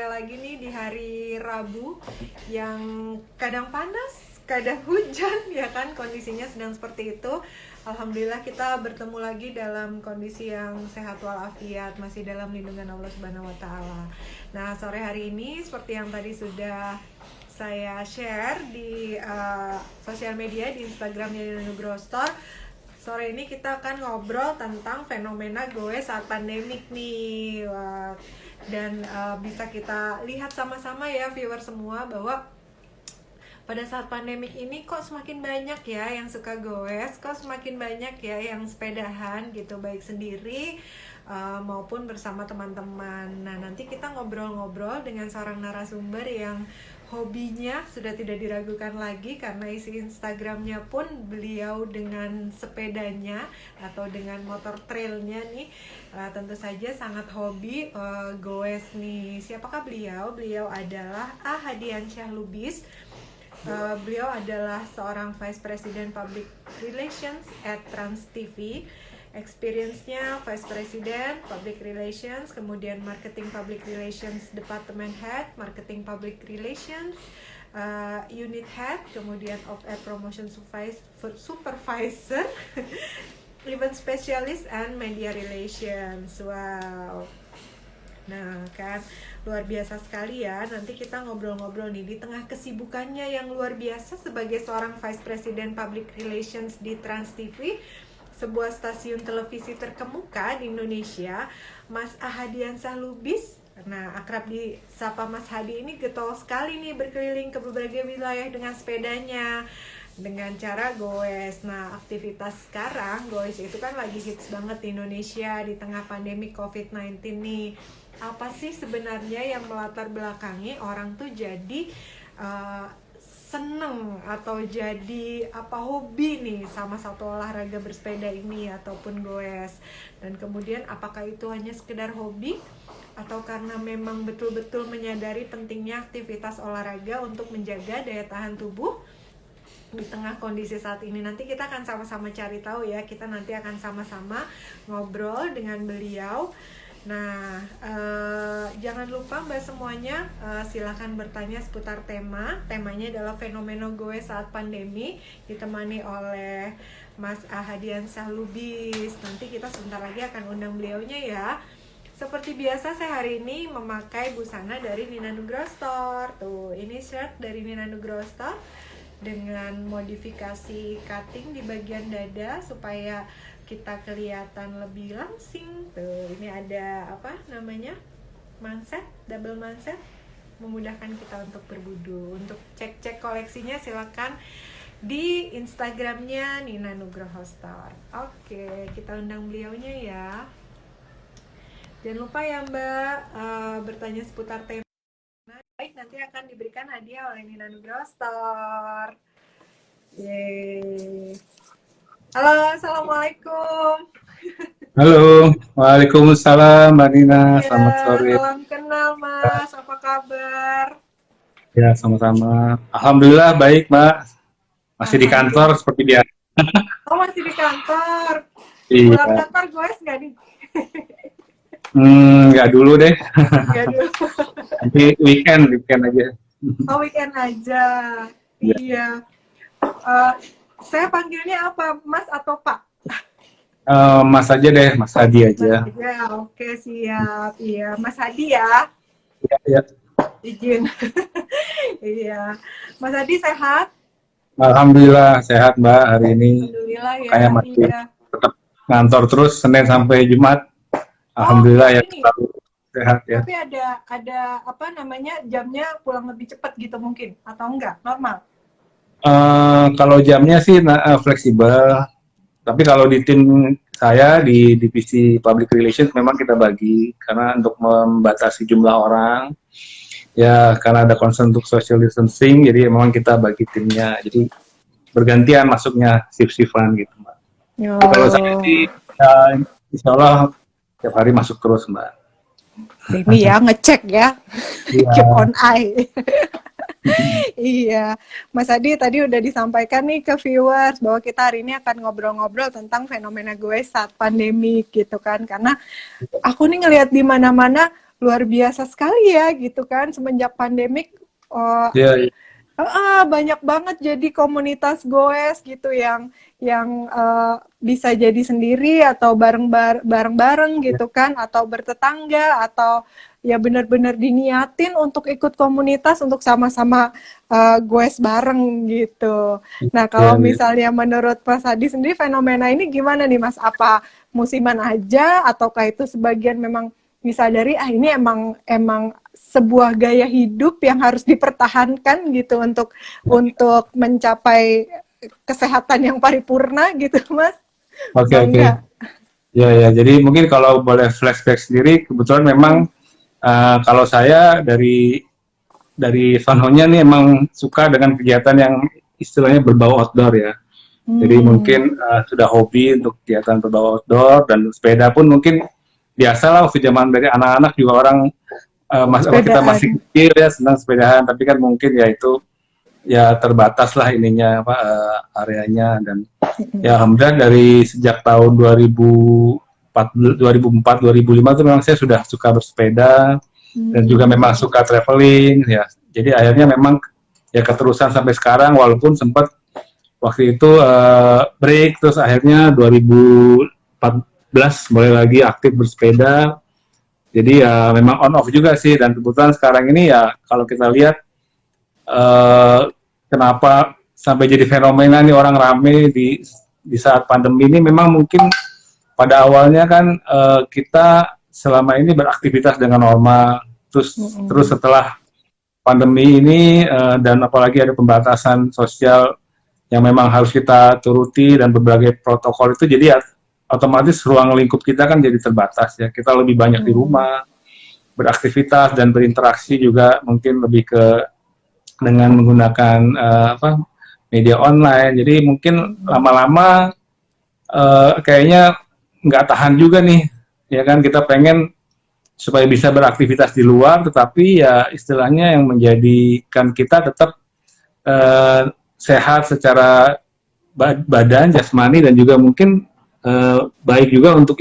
sore lagi nih di hari Rabu yang kadang panas, kadang hujan ya kan, kondisinya sedang seperti itu. Alhamdulillah kita bertemu lagi dalam kondisi yang sehat walafiat, masih dalam lindungan Allah Subhanahu wa taala. Nah, sore hari ini seperti yang tadi sudah saya share di sosial media di Instagramnya Nina Nugroho Store. Sore ini kita akan ngobrol tentang fenomena goes saat pandemik nih. Wah, dan bisa kita lihat sama-sama ya viewer semua bahwa pada saat pandemik ini kok semakin banyak ya yang suka goes, kok semakin banyak ya yang sepedahan gitu, baik sendiri maupun bersama teman-teman. Nah, nanti kita ngobrol-ngobrol dengan seorang narasumber yang hobinya sudah tidak diragukan lagi karena isi Instagramnya pun beliau dengan sepedanya atau dengan motor trailnya nih tentu saja sangat hobi goes nih. Siapakah beliau? Beliau adalah Hadiansyah Lubis. Beliau adalah seorang Vice President Public Relations at Trans TV. Experience-nya Vice President Public Relations, kemudian Marketing Public Relations Department Head, Marketing Public Relations Unit Head, kemudian Off-Air Promotion Supervisor, Event Specialist, and Media Relations. Wow. Nah kan, luar biasa sekali ya. Nanti kita ngobrol-ngobrol nih di tengah kesibukannya yang luar biasa sebagai seorang Vice President Public Relations di Trans TV, sebuah stasiun televisi terkemuka di Indonesia. Mas Hadiansyah Lubis, nah akrab disapa Mas Hadi ini, getol sekali nih berkeliling ke berbagai wilayah dengan sepedanya dengan cara goes. Nah, aktivitas sekarang goes itu kan lagi hits banget di Indonesia di tengah pandemi COVID-19 nih. Apa sih sebenarnya yang melatar belakangi orang tuh jadi seneng atau jadi hobi nih sama satu olahraga bersepeda ini ataupun goes, dan kemudian apakah itu hanya sekedar hobi atau karena memang betul-betul menyadari pentingnya aktivitas olahraga untuk menjaga daya tahan tubuh di tengah kondisi saat ini. Nanti kita akan sama-sama cari tahu ya, kita nanti akan sama-sama ngobrol dengan beliau. Nah, jangan lupa Mbak semuanya, silakan bertanya seputar temanya adalah fenomena goes saat pandemi, ditemani oleh Mas Hadiansyah Lubis. Nanti kita sebentar lagi akan undang beliaunya ya. Seperti biasa saya hari ini memakai busana dari Nina Nugroho Store. Tuh, ini shirt dari Nina Nugroho Store dengan modifikasi cutting di bagian dada supaya kita kelihatan lebih langsing. Tuh, ini ada manset, double manset, memudahkan kita untuk berbudu. Untuk cek-cek koleksinya silakan di Instagramnya Nina Nugroho Store. Oke, kita undang beliaunya ya. Jangan lupa ya Mbak, bertanya seputar tema. Baik, nanti akan diberikan hadiah oleh Nina Nugroho Store. Yeay. Halo, assalamualaikum. Halo, waalaikumsalam Mbak Nina, Iya, selamat sore. salam kenal Mas, apa kabar? Ya, sama-sama. Alhamdulillah baik, Mbak. Masih di kantor Alhamdulillah. seperti biasa. Oh, masih di kantor. Pulang Iya. kantor goes nggak nih? Nggak dulu deh. Nggak dulu. Nanti weekend aja. Oh, weekend aja. Ya. Iya. Eh, saya panggilnya apa, Mas atau Pak? Mas aja deh, Mas Hadi Mas aja. aja, oke siap. Iya, Mas Hadi ya. Ya, ya. Izin. Iya. Mas Hadi sehat? Alhamdulillah sehat, Mbak, hari ini. Alhamdulillah ya. Makanya masih Iya. tetap ngantor terus Senin sampai Jumat. Oh, Alhamdulillah ya, ini. selalu sehat ya. Tapi ada jamnya pulang lebih cepat gitu mungkin atau enggak? Normal. Kalau jamnya sih fleksibel. Tapi kalau di tim saya di divisi public relations memang kita bagi karena untuk membatasi jumlah orang ya, karena ada concern untuk social distancing, jadi memang kita bagi timnya, jadi bergantian masuknya shift-shiftan gitu, Mbak. Jadi kalau saya Oh. ya, insya Allah tiap hari masuk terus, Mbak. Ini ya ngecek ya. Iya. Keep on eye. Iya, Mas Adi tadi udah disampaikan nih ke viewers bahwa kita hari ini akan ngobrol-ngobrol tentang fenomena gue saat pandemi gitu kan. Karena aku nih ngelihat di mana-mana luar biasa sekali ya gitu kan semenjak pandemik. uh, Iya, iya. Banyak banget jadi komunitas goes gitu yang bisa jadi sendiri atau bareng-bareng gitu kan atau bertetangga atau ya benar-benar diniatin untuk ikut komunitas untuk sama-sama goes bareng gitu. Nah, Iya, kalau iya. misalnya menurut Mas Hadi sendiri fenomena ini gimana nih Mas? Apa musiman aja ataukah itu sebagian memang disadari ini emang sebuah gaya hidup yang harus dipertahankan gitu untuk mencapai kesehatan yang paripurna gitu Mas Oke, atau oke. enggak? Ya, ya. Jadi mungkin kalau boleh flashback sendiri, kebetulan memang kalau saya dari sononya nih emang suka dengan kegiatan yang istilahnya berbau outdoor ya. Jadi Hmm, mungkin sudah hobi untuk kegiatan berbau outdoor dan sepeda pun mungkin biasa lah waktu zaman dari anak-anak juga orang kita masih sepedaan. kecil ya senang sepedahan, tapi kan mungkin ya itu ya terbatas lah ininya apa areanya dan ya alhamdulillah dari sejak tahun 2004 2005 itu memang saya sudah suka bersepeda dan juga memang Hmm, suka traveling ya. Jadi akhirnya memang ya keterusan sampai sekarang walaupun sempat waktu itu break terus akhirnya 2014 mulai lagi aktif bersepeda. Jadi ya memang on off juga sih dan kebetulan sekarang ini ya kalau kita lihat uh, kenapa sampai jadi fenomena nih orang rame di saat pandemi ini memang mungkin pada awalnya kan kita selama ini beraktivitas dengan normal terus mm-mm. setelah pandemi ini dan apalagi ada pembatasan sosial yang memang harus kita turuti dan berbagai protokol itu jadi ya otomatis ruang lingkup kita kan jadi terbatas ya kita lebih banyak di Hmm, rumah beraktivitas dan berinteraksi juga mungkin lebih ke dengan menggunakan media online jadi mungkin hmm. lama-lama kayaknya nggak tahan juga nih ya kan kita pengen supaya bisa beraktivitas di luar tetapi ya istilahnya yang menjadikan kita tetap sehat secara badan jasmani dan juga mungkin baik juga untuk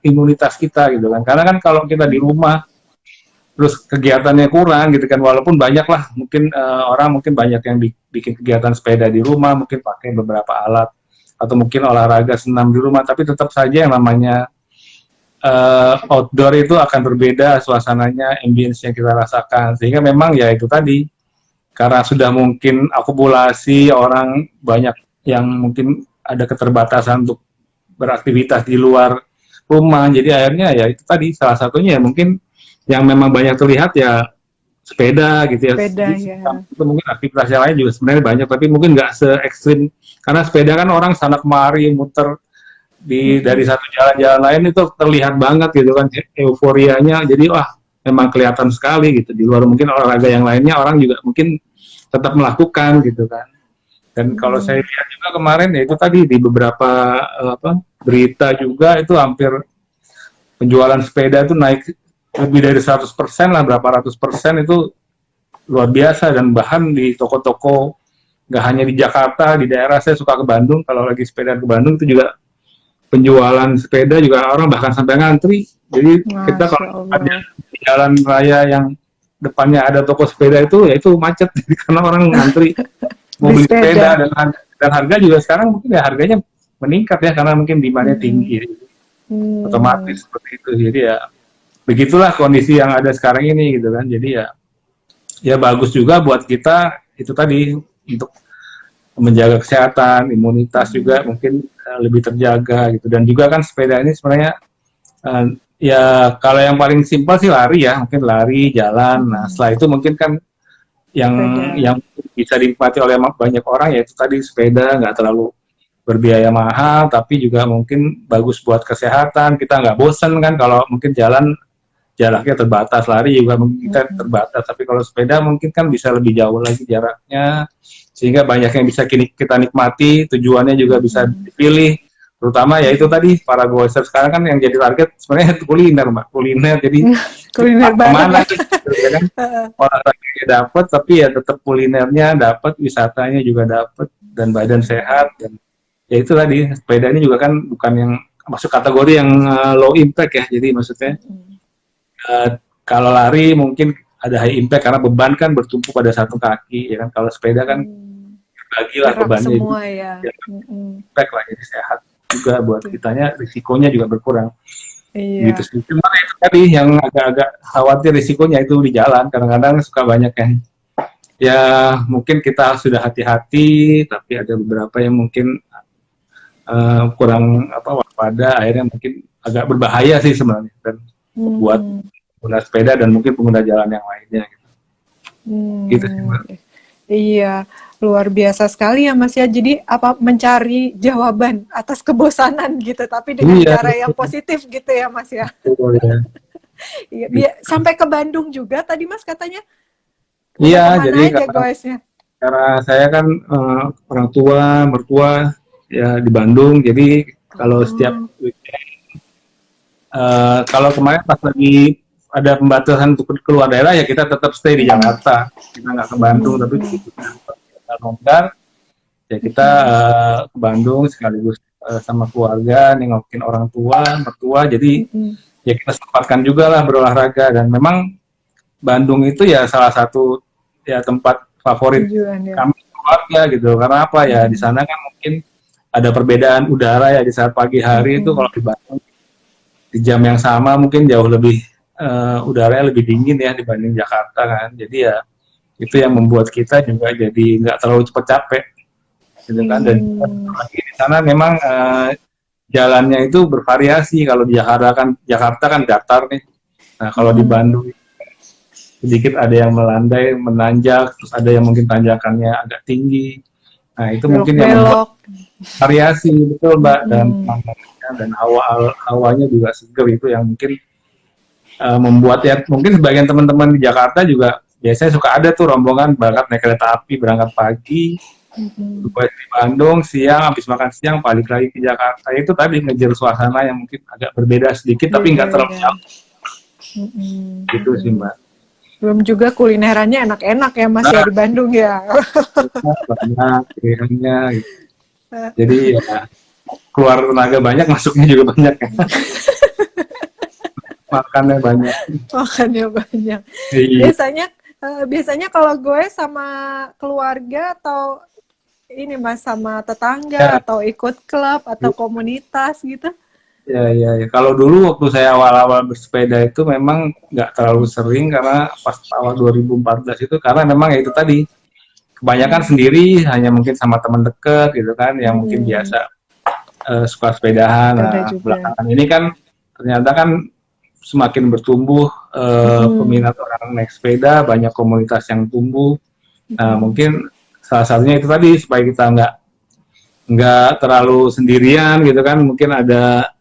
imunitas kita gitu kan karena kan kalau kita di rumah terus kegiatannya kurang gitu kan walaupun banyak lah mungkin orang mungkin banyak yang bikin kegiatan sepeda di rumah mungkin pakai beberapa alat atau mungkin olahraga senam di rumah tapi tetap saja yang namanya outdoor itu akan berbeda suasananya ambience yang kita rasakan sehingga memang ya itu tadi karena sudah mungkin akumulasi orang banyak yang mungkin ada keterbatasan untuk beraktivitas di luar rumah jadi akhirnya ya itu tadi salah satunya ya mungkin yang memang banyak terlihat ya sepeda gitu ya Sepeda ya. itu mungkin aktivitas yang lain juga sebenarnya banyak tapi mungkin nggak se ekstrim karena sepeda kan orang sana kemari muter dari Mm-mm. satu jalan-jalan lain itu terlihat banget gitu kan euforianya jadi wah memang kelihatan sekali gitu di luar mungkin olahraga yang lainnya orang juga mungkin tetap melakukan gitu kan dan kalau saya Mm-mm. lihat juga kemarin ya itu tadi di beberapa berita juga itu hampir penjualan sepeda itu naik lebih dari 100% lah berapa ratus persen itu luar biasa dan bahkan di toko-toko nggak hanya di Jakarta di daerah saya suka ke Bandung kalau lagi sepeda ke Bandung itu juga penjualan sepeda juga orang bahkan sampai ngantri jadi kita Masya kalau ada Allah. di jalan raya yang depannya ada toko sepeda itu ya itu macet karena orang ngantri mau Beli beli sepeda sepeda. dan harga juga sekarang mungkin ya harganya meningkat ya karena mungkin demandnya Mm-mm. tinggi Hmm. otomatis seperti itu jadi ya begitulah kondisi yang ada sekarang ini gitu kan jadi ya ya bagus juga buat kita itu tadi untuk menjaga kesehatan imunitas juga Mm-mm. mungkin lebih terjaga gitu dan juga kan sepeda ini sebenarnya uh, ya kalau yang paling simpel sih lari ya mungkin lari jalan nah Mm-mm. setelah itu mungkin kan yang Sepeda. yang bisa dinikmati oleh banyak orang ya itu tadi sepeda nggak terlalu berbiaya mahal tapi juga mungkin bagus buat kesehatan kita nggak bosen kan kalau mungkin jalan jaraknya terbatas lari juga mungkin kita Mm-mm. terbatas tapi kalau sepeda mungkin kan bisa lebih jauh lagi jaraknya sehingga banyak yang bisa kita nikmati tujuannya juga bisa Mm-mm. dipilih terutama ya itu Mm-mm. tadi para goer sekarang kan yang jadi target sebenarnya kuliner mbak kuliner jadi Kuliner bareng kemana ya. nih gitu, ya kan olahraganya dapat tapi ya tetap kulinernya dapat wisatanya juga dapat dan badan sehat dan ya itu tadi sepeda ini juga kan bukan yang masuk kategori yang low impact ya jadi maksudnya Mm-mm. kalau lari mungkin ada high impact karena beban kan bertumpu pada satu kaki, ya kan. Kalau sepeda kan bagilah Gerak bebannya, semua ya. jadi impact lah, jadi sehat juga buat kitanya, risikonya juga berkurang. Gitu Iya. sih. Cuma itu tadi yang agak-agak khawatir risikonya itu di jalan. Kadang-kadang suka banyak yang ya mungkin kita sudah hati-hati, tapi ada beberapa yang mungkin kurang waspada, akhirnya mungkin agak berbahaya sih sebenarnya dan buat pengguna sepeda dan mungkin pengguna jalan yang lainnya. Gitu sih, Mbak. Iya, luar biasa sekali ya Mas ya. Jadi mencari jawaban atas kebosanan gitu, tapi dengan Iya, cara yang positif gitu ya Mas ya. betul ya. Iya, sampai ke Bandung juga tadi Mas katanya. Iya, Kemana jadi aja karena goesnya? saya kan orang tua, mertua ya di Bandung, jadi kalau setiap kalau kemarin pas lagi ada pembatasan untuk keluar daerah ya kita tetap stay di Jakarta, kita nggak ke Bandung, tapi begitu kita longgar ya kita ke Bandung sekaligus sama keluarga nengokin orang tua, mertua, jadi ya kita sempatkan juga lah berolahraga. Dan memang Bandung itu ya salah satu ya tempat favorit kami keluarga gitu, karena apa ya, di sana kan mungkin ada perbedaan udara ya di saat pagi hari itu. Kalau di Bandung di jam yang sama mungkin jauh lebih udaranya lebih dingin ya dibanding Jakarta kan, jadi ya itu yang membuat kita juga jadi nggak terlalu cepat capek gitu kan. Dan lagi di sana memang jalannya itu bervariasi. Kalau di Jakarta kan datar nih, nah kalau di Bandung sedikit ada yang melandai, menanjak, terus ada yang mungkin tanjakannya agak tinggi. Nah itu mungkin yang membuat variasi, betul Mbak, dan hawanya juga seger, itu yang mungkin membuat ya mungkin sebagian teman-teman di Jakarta juga biasanya suka ada tuh rombongan berangkat naik kereta api, berangkat pagi, buat di Bandung siang, habis makan siang balik lagi ke Jakarta. Itu tadi ngejar suasana yang mungkin agak berbeda sedikit, tapi nggak terlalu jauh. Gitu sih Mbak. Belum juga kulinerannya enak-enak ya Mas ya di Bandung ya. Banyak pilihannya gitu. Jadi ya keluar tenaga banyak, masuknya juga banyak ya. Makannya banyak. Biasanya kalau gue sama keluarga atau ini Mas sama tetangga atau ikut klub atau komunitas gitu. Ya. Kalau dulu waktu saya awal-awal bersepeda itu memang nggak terlalu sering, karena pas awal 2014 itu karena memang ya itu tadi kebanyakan sendiri, hanya mungkin sama teman dekat gitu kan, yang mungkin biasa suka sepedahan. Nah belakangan ini kan ternyata kan semakin bertumbuh peminat orang naik sepeda, banyak komunitas yang tumbuh. Nah mungkin salah satunya itu tadi supaya kita nggak terlalu sendirian gitu kan, mungkin ada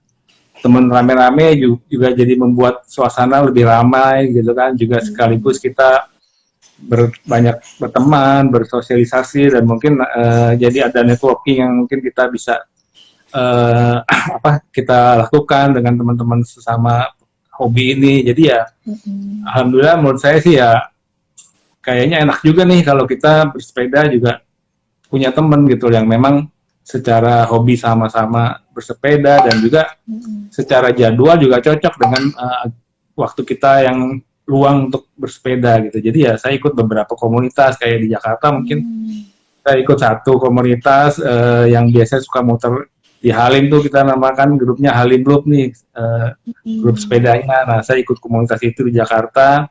teman rame-rame juga jadi membuat suasana lebih ramai gitu kan, juga sekaligus kita banyak berteman, bersosialisasi, dan mungkin jadi ada networking yang mungkin kita bisa kita lakukan dengan teman-teman sesama hobi ini. Jadi ya alhamdulillah menurut saya sih ya kayaknya enak juga nih kalau kita bersepeda juga punya teman gitu yang memang secara hobi sama-sama bersepeda, dan juga secara jadwal juga cocok dengan waktu kita yang luang untuk bersepeda gitu. Jadi ya saya ikut beberapa komunitas, kayak di Jakarta mungkin saya ikut satu komunitas yang biasanya suka muter di Halim tuh, kita namakan grupnya Halim Club nih, grup sepedanya. Nah saya ikut komunitas itu di Jakarta.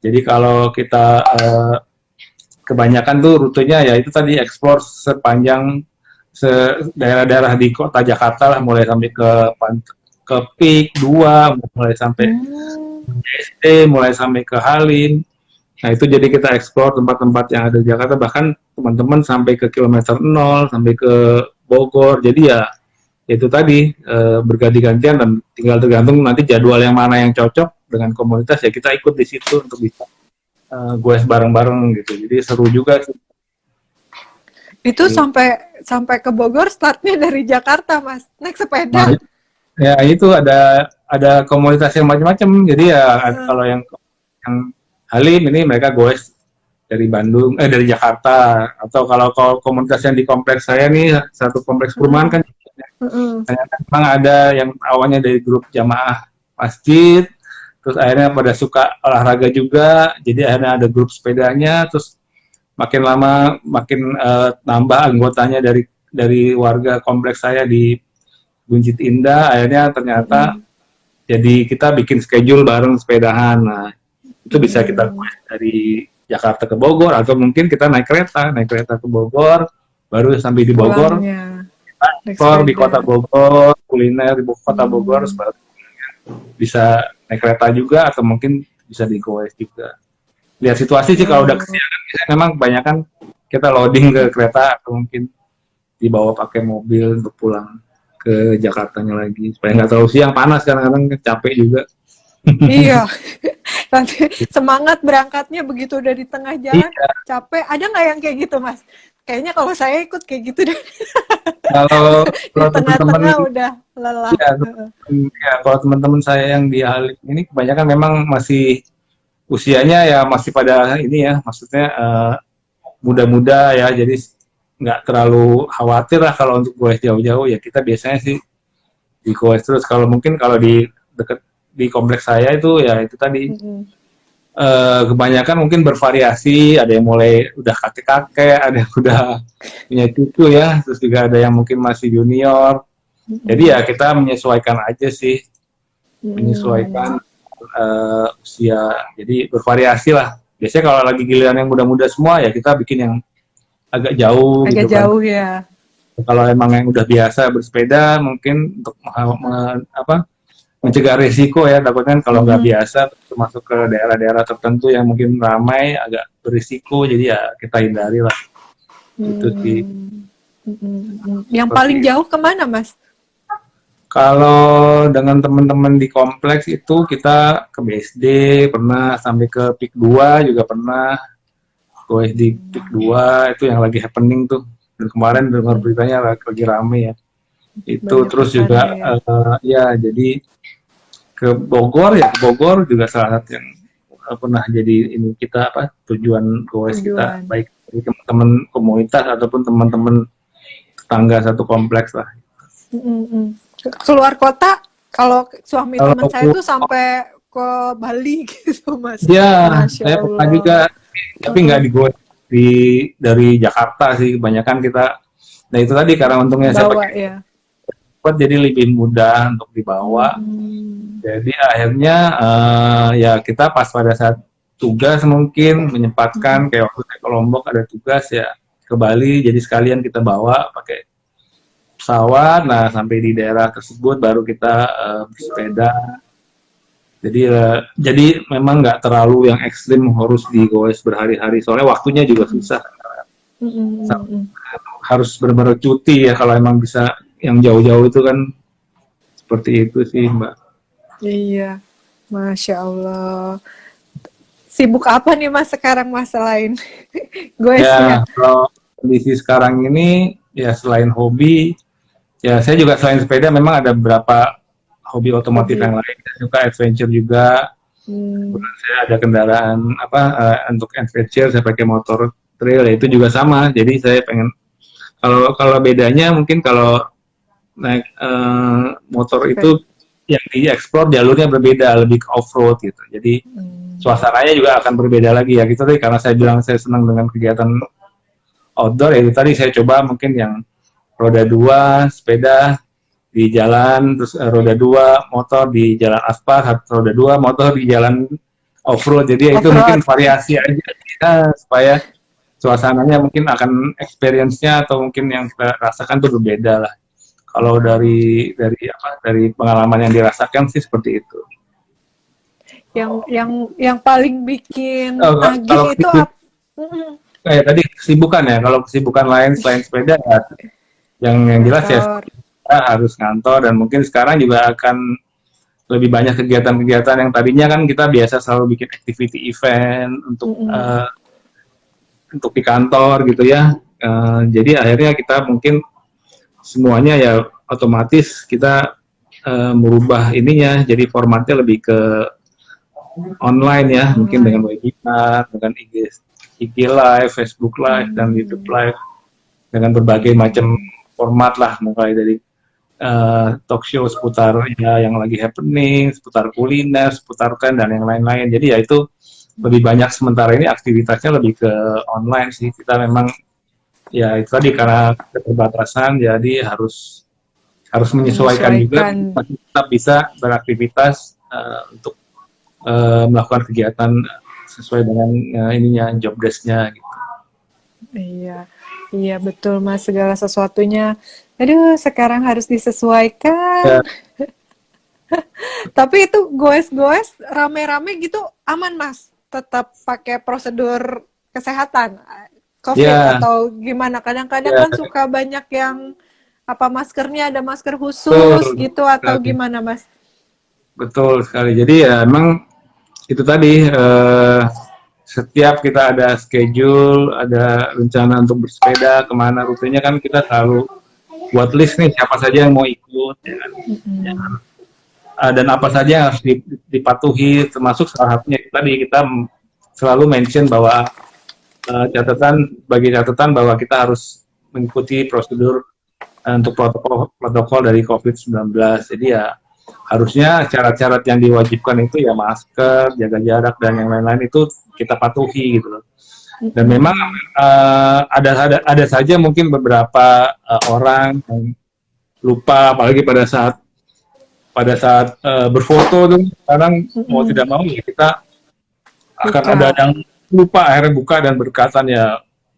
Jadi kalau kita kebanyakan tuh rutenya ya itu tadi explore sepanjang daerah-daerah di kota Jakarta lah, mulai sampai ke Pik 2, mulai sampai SD, mulai sampai ke Halim. Nah itu jadi kita explore tempat-tempat yang ada di Jakarta, bahkan teman-teman sampai ke kilometer 0, sampai ke Bogor. Jadi ya itu tadi berganti-gantian, dan tinggal tergantung nanti jadwal yang mana yang cocok dengan komunitas, ya kita ikut di situ untuk bisa goes bareng-bareng gitu. Jadi seru juga sih. Itu sampai ke Bogor startnya dari Jakarta Mas, naik sepeda. Nah, ya itu ada komunitas yang macam-macam. Jadi ya kalau yang Halim ini mereka goes dari Bandung, dari Jakarta. Atau kalau komunitas yang di kompleks saya nih, satu kompleks perumahan kan, ternyata memang ada yang awalnya dari grup jamaah masjid, terus akhirnya pada suka olahraga juga, jadi akhirnya ada grup sepedanya, terus makin lama makin nambah anggotanya dari warga kompleks saya di Buncit Indah, akhirnya ternyata jadi kita bikin schedule bareng sepedahan. Nah, itu bisa kita dari Jakarta ke Bogor, atau mungkin kita naik kereta ke Bogor, baru sampai di Bogor, Pulangnya naik ekspor di sepeda. kota Bogor, kuliner di kota Bogor, baru bisa naik kereta juga, atau mungkin bisa di goes juga. Lihat situasi sih, kalau udah kesiangan, biasanya memang kebanyakan kita loading ke kereta, atau mungkin dibawa pakai mobil untuk pulang ke Jakartanya lagi, supaya nggak terlalu siang, panas kadang-kadang, capek juga. Iya, nanti semangat berangkatnya begitu udah di tengah jalan, capek. Ada nggak yang kayak gitu, Mas? Kayaknya kalau saya ikut kayak gitu deh. Kalau Di teman-teman, tengah-tengah udah lelah. ya, kalau teman-teman saya yang di Halim ini kebanyakan memang masih usianya ya masih pada ini ya, maksudnya muda-muda ya, jadi nggak terlalu khawatir lah kalau untuk goes jauh-jauh ya. Kita biasanya sih di goes terus. Kalau mungkin kalau di deket di kompleks saya itu ya itu tadi kebanyakan mungkin bervariasi, ada yang mulai udah kakek-kakek, ada yang udah punya cucu ya, terus juga ada yang mungkin masih junior. Jadi ya kita menyesuaikan aja sih, menyesuaikan usia. Jadi bervariasi lah. Biasanya kalau lagi giliran yang muda-muda semua ya kita bikin yang agak jauh Agak gitu kan. jauh ya. Kalau emang yang udah biasa bersepeda mungkin untuk mencegah risiko ya, takutnya kalau nggak biasa masuk ke daerah-daerah tertentu yang mungkin ramai agak berisiko, jadi ya kita hindari lah. Itu sih. Yang paling jauh kemana, Mas? Kalau dengan teman-teman di kompleks itu kita ke BSD pernah, sampai ke PIK 2 juga pernah. Goes di PIK 2 itu yang lagi happening tuh. Dan kemarin dengar beritanya lagi rame ya. Itu Banyak terus juga ya jadi ke Bogor juga salah satu yang pernah jadi ini kita tujuan goes kita, baik dari teman-teman komunitas ataupun teman-teman tetangga satu kompleks lah. Keluar kota, kalau suami teman saya itu sampai ke Bali gitu, Mas. Ya, saya pernah juga, tapi nggak di goes dari Jakarta sih, kebanyakan kita. Nah itu tadi karena untungnya saya pakai jadi lebih mudah untuk dibawa. Jadi akhirnya ya kita pas pada saat tugas mungkin menyempatkan, kayak waktu saya ke Lombok ada tugas ya ke Bali, jadi sekalian kita bawa pakai pesawat. Nah sampai di daerah tersebut baru kita bersepeda. Jadi memang nggak terlalu yang ekstrim harus digoes berhari-hari, soalnya waktunya juga susah. Harus benar-benar cuti ya kalau emang bisa yang jauh-jauh itu kan, seperti itu sih Mbak. Iya, Masya Allah. Sibuk apa nih Mas sekarang, Mas, selain goesnya? Ya, kalau kondisi sekarang ini ya selain hobi, ya saya juga selain sepeda memang ada beberapa hobi otomotif yang lain. Saya suka adventure juga. Saya ada kendaraan untuk adventure, saya pakai motor trail, ya itu juga sama. Jadi saya pengen, kalau bedanya mungkin kalau naik motor itu yang dieksplor jalurnya berbeda, lebih ke off-road gitu. Jadi suasananya juga akan berbeda lagi ya gitu. Karena saya bilang saya senang dengan kegiatan outdoor, ya itu tadi saya coba mungkin yang roda 2 sepeda di jalan, terus roda 2 motor di jalan aspal, roda 2 motor di jalan off-road. Jadi itu mungkin variasi aja kita, supaya suasananya mungkin akan experience-nya atau mungkin yang kita rasakan tuh berbeda lah. Kalau dari pengalaman yang dirasakan sih seperti itu. Yang paling bikin nagih itu apa? Kayak tadi kesibukan ya. Kalau kesibukan lain selain sepeda ya, yang jelas ya kita harus ngantor, dan mungkin sekarang juga akan lebih banyak kegiatan-kegiatan yang tadinya kan kita biasa selalu bikin activity event untuk di kantor gitu ya. Jadi akhirnya kita mungkin semuanya ya otomatis kita merubah ininya, jadi formatnya lebih ke online ya, mungkin dengan webinar, dengan IG Live, Facebook Live, dan YouTube Live, dengan berbagai macam format lah, mulai dari talk show seputar ya yang lagi happening, seputar kuliner, seputar tren dan yang lain-lain. Jadi ya itu lebih banyak sementara ini aktivitasnya lebih ke online sih. Kita memang ya itu tadi karena keterbatasan jadi harus menyesuaikan juga menyesuaikan. masih tetap bisa beraktivitas untuk melakukan kegiatan sesuai dengan ininya job desk-nya gitu. Iya, iya betul Mas, segala sesuatunya. Aduh, sekarang harus disesuaikan. Ya, Tapi itu goes-goes rame-rame gitu aman Mas? Tetap pakai prosedur kesehatan COVID ya, atau gimana? Kadang-kadang ya, kan suka banyak yang apa maskernya ada masker khusus betul gitu atau sekali. gimana Mas? Betul sekali. Jadi ya emang itu tadi setiap kita ada schedule, ada rencana untuk bersepeda kemana rutenya kan kita selalu buat list nih siapa saja yang mau ikut ya kan. Mm-mm. Dan apa saja yang harus dipatuhi termasuk salah satunya tadi kita selalu mention bahwa catatan bahwa kita harus mengikuti prosedur untuk protokol dari COVID-19. Jadi ya harusnya syarat-syarat yang diwajibkan itu ya masker, jaga jarak dan yang lain-lain itu kita patuhi gitu loh. Dan memang Mm-mm. ada saja mungkin beberapa orang yang lupa apalagi pada saat berfoto tuh kadang mau Mm-mm. tidak mau ya kita akan ada Buka. yang lupa akhirnya buka dan berkatan ya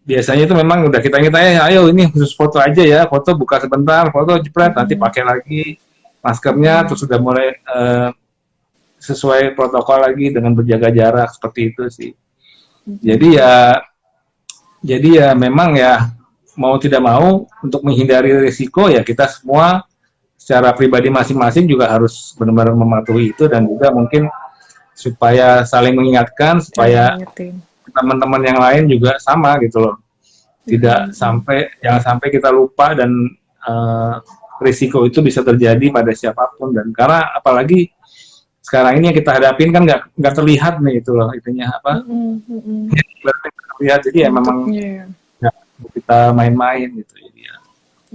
biasanya itu memang udah kita ayo ini khusus foto aja ya foto buka sebentar foto jepret nanti Mm-mm. pakai lagi maskernya Mm-mm. terus sudah mulai sesuai protokol lagi dengan berjaga jarak seperti itu sih jadi Mm-mm. ya memang ya mau tidak mau untuk menghindari risiko ya kita semua secara pribadi masing-masing juga harus benar-benar mematuhi itu dan juga mungkin supaya saling mengingatkan Saling supaya ngingetin. teman-teman yang lain juga sama gitu loh tidak Mm-mm. sampai jangan sampai kita lupa dan uh, risiko itu bisa terjadi pada siapapun dan karena apalagi sekarang ini yang kita hadapin kan nggak terlihat nih itu loh itunya apa Mm-mm. Mm-mm. terlihat jadi ya memang Bentuknya ya. nggak kita main-main gitu jadi ya.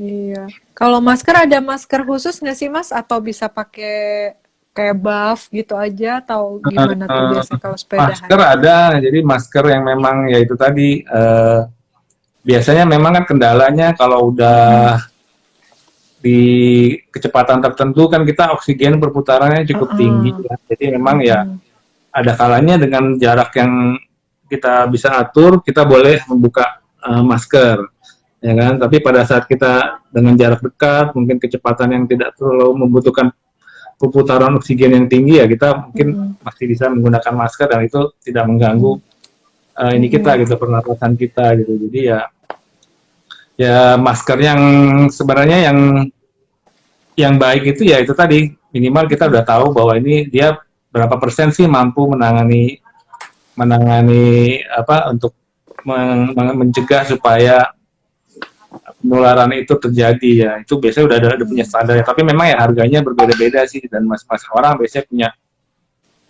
Iya. Kalau masker ada masker khusus nggak sih Mas? Atau bisa pakai kayak buff gitu aja? Atau gimana tuh Uh, biasa kalau sepedahan? masker ada jadi masker yang memang ya itu tadi biasanya memang kan kendalanya kalau Mm-mm. udah di kecepatan tertentu kan kita oksigen perputarannya cukup tinggi Uh-uh. ya. Jadi memang ya Mm-mm. ada kalanya dengan jarak yang kita bisa atur kita boleh membuka masker ya kan. Tapi pada saat kita dengan jarak dekat mungkin kecepatan yang tidak terlalu membutuhkan perputaran oksigen yang tinggi ya kita mungkin Mm-mm. masih bisa menggunakan masker dan itu tidak mengganggu Mm-mm. ini kita Mm-mm. gitu pernapasan kita gitu. Jadi ya masker yang sebenarnya yang baik itu ya itu tadi minimal kita udah tahu bahwa ini dia berapa persen sih mampu menangani apa untuk mencegah supaya penularan itu terjadi ya itu biasanya udah ada punya standar ya tapi memang ya harganya berbeda-beda sih dan masing-masing orang biasanya punya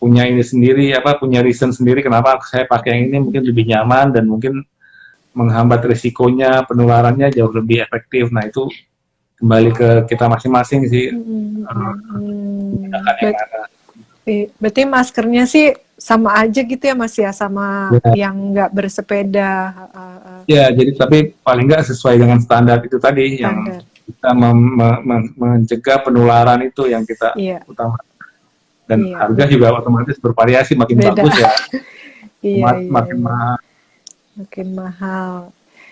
punya ini sendiri apa punya reason sendiri kenapa saya pakai yang ini mungkin lebih nyaman dan mungkin menghambat risikonya penularannya jauh lebih efektif nah itu kembali ke kita masing-masing sih Mm-mm. Mm-mm. menggunakan yang mana. Berarti maskernya sih sama aja gitu ya Mas ya sama Ya, yang nggak bersepeda. ya, jadi tapi paling nggak sesuai dengan standar itu tadi yang Standar. kita mencegah penularan itu yang kita Iya, utama dan iya harga benar. juga otomatis bervariasi makin Beda. bagus ya Iya, iya, makin iya. mahal Makin mahal.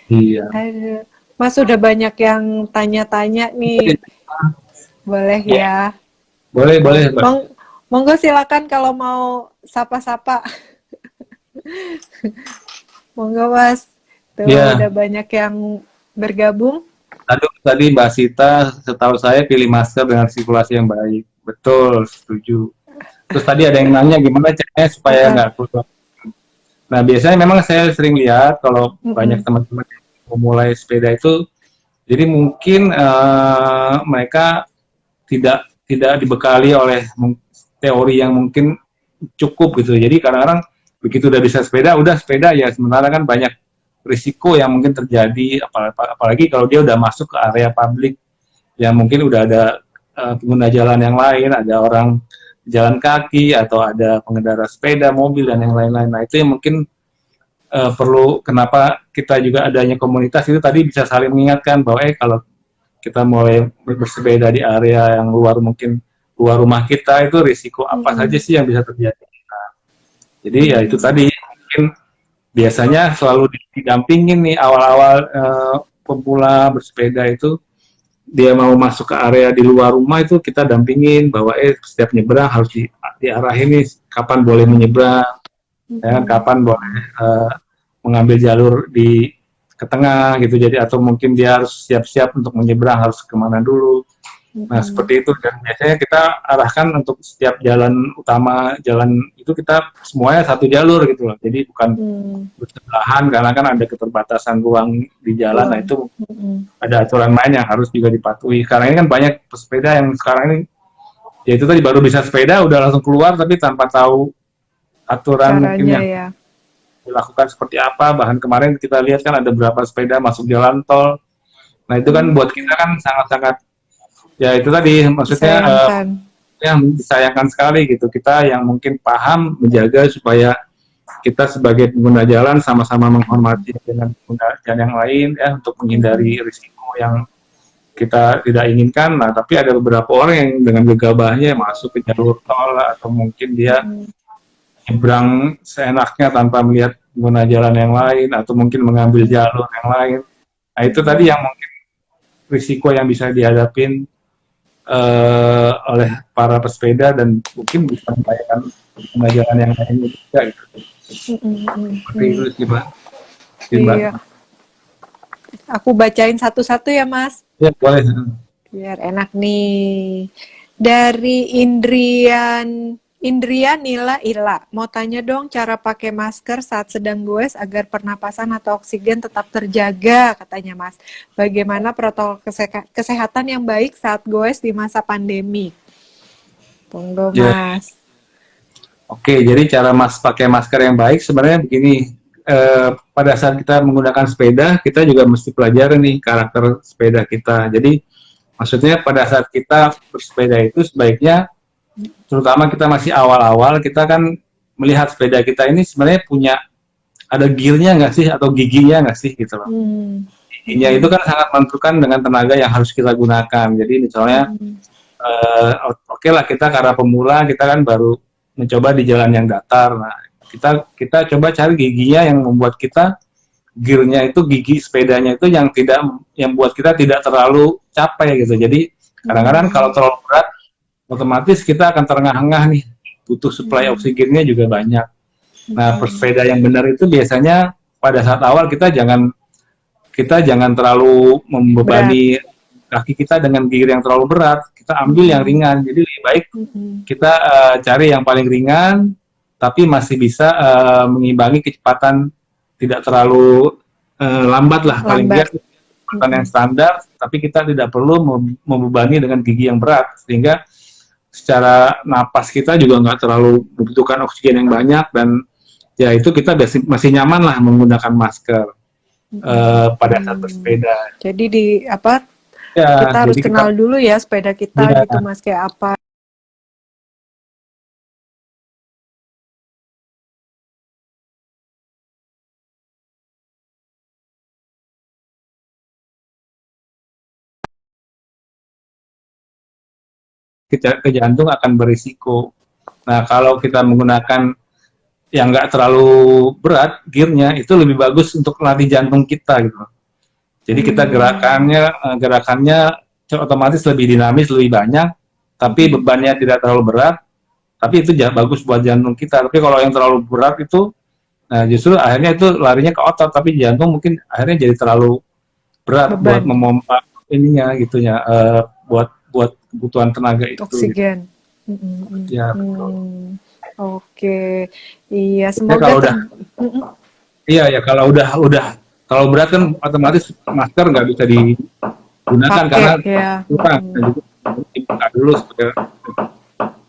iya Aduh. Mas udah banyak yang tanya-tanya nih. Boleh ya, ya. boleh boleh Mbak. Monggo silakan kalau mau sapa-sapa. Monggo Mas. Tuh Ya udah banyak yang bergabung. aduh tadi Mbak Sita setahu saya pilih masker dengan sirkulasi yang baik betul setuju terus tadi ada yang nanya gimana caranya supaya Heeh. nggak keluar. Nah, biasanya memang saya sering lihat kalau banyak Mm-mm. teman-teman yang memulai sepeda itu, jadi mungkin mereka tidak dibekali oleh teori yang mungkin cukup gitu. Jadi kadang-kadang begitu udah bisa sepeda, udah sepeda ya. Sementara kan banyak risiko yang mungkin terjadi, apalagi kalau dia udah masuk ke area publik yang mungkin udah ada pengguna jalan yang lain, ada orang jalan kaki atau ada pengendara sepeda, mobil dan yang lain-lain. Nah, itu yang mungkin perlu kenapa kita juga adanya komunitas itu tadi bisa saling mengingatkan bahwa kalau kita mulai bersepeda di area yang luar mungkin luar rumah kita itu risiko apa saja sih yang bisa terjadi. Jadi ya itu tadi mungkin biasanya selalu didampingin nih awal-awal pemula bersepeda itu dia mau masuk ke area di luar rumah itu kita dampingin bahwa setiap nyebrang harus diarahin nih kapan boleh menyeberang, ya, kapan boleh mengambil jalur di ke tengah gitu, jadi atau mungkin dia harus siap-siap untuk menyeberang harus kemana dulu. Nah seperti itu, dan biasanya kita arahkan untuk setiap jalan utama, jalan itu kita semuanya satu jalur gitu loh, jadi bukan bersebelahan karena kan ada keterbatasan ruang di jalan. Nah itu ada aturan main yang harus juga dipatuhi, karena ini kan banyak pesepeda yang sekarang ini ya itu tadi baru bisa sepeda udah langsung keluar tapi tanpa tahu aturan mungkin caranya yang ya. dilakukan seperti apa. Bahkan kemarin kita lihat kan ada beberapa sepeda masuk jalan tol. Nah itu kan buat kita kan sangat-sangat ya itu tadi maksudnya yang disayangkan sekali gitu. Kita yang mungkin paham menjaga supaya kita sebagai pengguna jalan sama-sama menghormati dengan pengguna jalan yang lain ya untuk menghindari risiko yang kita tidak inginkan. Nah tapi ada beberapa orang yang dengan gegabahnya masuk ke jalur tol atau mungkin dia nyebrang seenaknya tanpa melihat pengguna jalan yang lain atau mungkin mengambil jalur yang lain. Nah itu tadi yang mungkin risiko yang bisa dihadapin oleh para pesepeda dan mungkin bisa membahayakan pengguna jalan yang lainnya juga gitu. Seperti itu sih Mbak. Iya. Aku bacain satu-satu ya Mas. Ya boleh. Biar enak nih. Dari Indrian Nila Ila, mau tanya dong cara pakai masker saat sedang goes agar pernapasan atau oksigen tetap terjaga, katanya Mas. Bagaimana protokol kesehatan yang baik saat goes di masa pandemi? Tunggu Mas. Oke, jadi cara pakai masker yang baik sebenarnya begini. Pada saat kita menggunakan sepeda, kita juga mesti pelajari nih karakter sepeda kita. Jadi maksudnya pada saat kita bersepeda itu sebaiknya, terutama kita masih awal-awal, kita kan melihat sepeda kita ini sebenarnya punya ada gearnya nggak sih atau giginya nggak sih gitu loh. Giginya itu kan sangat menentukan dengan tenaga yang harus kita gunakan. Jadi misalnya oke lah kita karena pemula kita kan baru mencoba di jalan yang datar. Nah kita coba cari giginya yang membuat kita gearnya itu gigi sepedanya itu yang buat kita tidak terlalu capek gitu. Jadi kadang-kadang kalau terlalu berat otomatis kita akan terengah-engah nih, butuh suplai oksigennya juga banyak. Nah, bersepeda yang benar itu biasanya pada saat awal kita jangan terlalu membebani kaki kita dengan gear yang terlalu berat. Kita ambil yang ringan. Jadi lebih baik kita cari yang paling ringan, tapi masih bisa mengimbangi kecepatan tidak terlalu lambat lah, paling tidak kecepatan yang standar, tapi kita tidak perlu membebani dengan gigi yang berat, sehingga secara napas kita juga nggak terlalu membutuhkan oksigen yang banyak, dan ya itu kita masih nyaman lah menggunakan masker pada saat bersepeda. Jadi kita harus kenal dulu ya sepeda kita gitu Mas, kayak apa. Ke jantung akan berisiko. Nah, kalau kita menggunakan yang nggak terlalu berat gearnya, itu lebih bagus untuk latih jantung kita gitu. Jadi kita gerakannya otomatis lebih dinamis, lebih banyak, tapi bebannya tidak terlalu berat, tapi itu bagus buat jantung kita. Tapi kalau yang terlalu berat itu, nah justru akhirnya itu larinya ke otot, tapi jantung mungkin akhirnya jadi terlalu berat buat memompa ininya gitunya, buat kebutuhan tenaga itu. Oksigen. Ya, betul. Oke. Iya, semoga kalau kalau berat kan otomatis masker nggak bisa digunakan karena kurang. Dibuka dulu supaya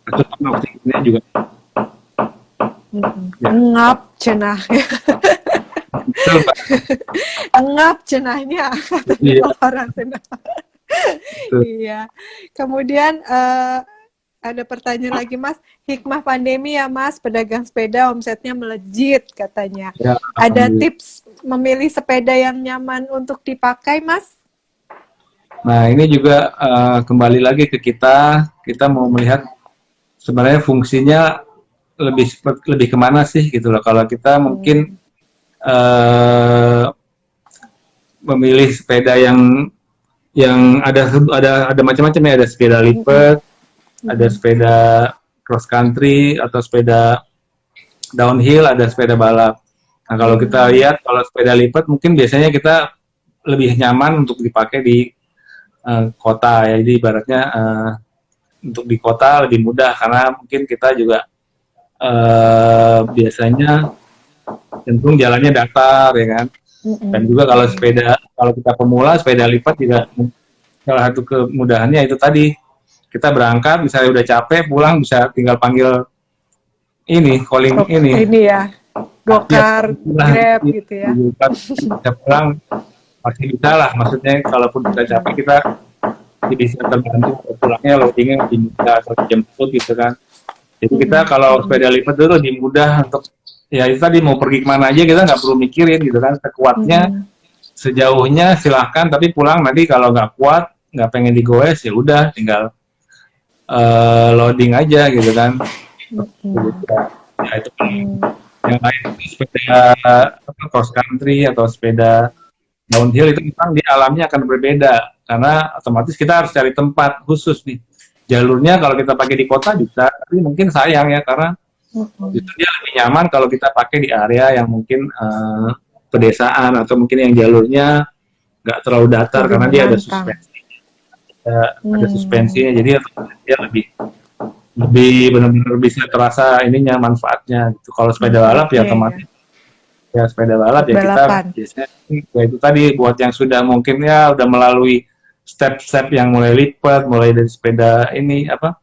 asupan oksigennya juga. Engap cenah. Engap cenahnya. Orang cenah. Gitu. Iya. Kemudian ada pertanyaan lagi Mas, hikmah pandemi ya Mas, pedagang sepeda omsetnya melejit katanya. Ya, Ada alhamdulillah. tips memilih sepeda yang nyaman untuk dipakai Mas? Nah, ini juga kembali lagi ke kita mau melihat sebenarnya fungsinya lebih kemana sih gitu loh. Kalau kita mungkin Hmm. eh, memilih sepeda yang ada macam-macam ya, ada sepeda Mm-mm. lipat, ada Mm-mm. sepeda cross country atau sepeda downhill, ada sepeda balap. Nah, kalau kita Hmm. lihat kalau sepeda lipat mungkin biasanya kita lebih nyaman untuk dipakai di kota ya. Jadi ibaratnya untuk di kota lebih mudah karena mungkin kita juga biasanya cenderung jalannya datar ya kan. Dan Mm-mm. juga Mm-mm. kalau kita pemula sepeda lipat juga salah satu kemudahannya itu tadi, kita berangkat misalnya udah capek pulang bisa tinggal panggil ini calling Oh, ini ini ya, ya Gokar, lah Grab gitu ya. bisa pulang masih bisa lah, maksudnya kalaupun kita capek kita bisa terbantu pulangnya loadingnya lebih mudah atau dijemput gitu kan. Jadi kita Mm-mm. kalau Mm-mm. sepeda lipat itu lebih mudah untuk ya itu tadi mau pergi kemana aja kita nggak perlu mikirin gitu kan, sekuatnya Mm-mm. sejauhnya silahkan, tapi pulang nanti kalau nggak kuat nggak pengen digoes ya udah tinggal loading aja gitu kan. Mm-mm. Ya itu Mm. yang lain sepeda cross country atau sepeda downhill itu memang di alamnya akan berbeda karena otomatis kita harus cari tempat khusus nih. Jalurnya kalau kita pakai di kota bisa, tapi mungkin sayang ya karena Mm-mm. justru dia lebih nyaman kalau kita pakai di area yang mungkin pedesaan atau mungkin yang jalurnya nggak terlalu datar Lebih karena dia menantang. ada Hmm. suspensinya, jadi dia lebih lebih benar-benar bisa terasa ininya manfaatnya gitu. Kalau sepeda balap ya Manfaatnya ya. otomatis ya sepeda balap Buat ya kita balapan. biasanya ya itu tadi buat yang sudah mungkin ya udah melalui step-step yang mulai lipat, mulai dari sepeda ini apa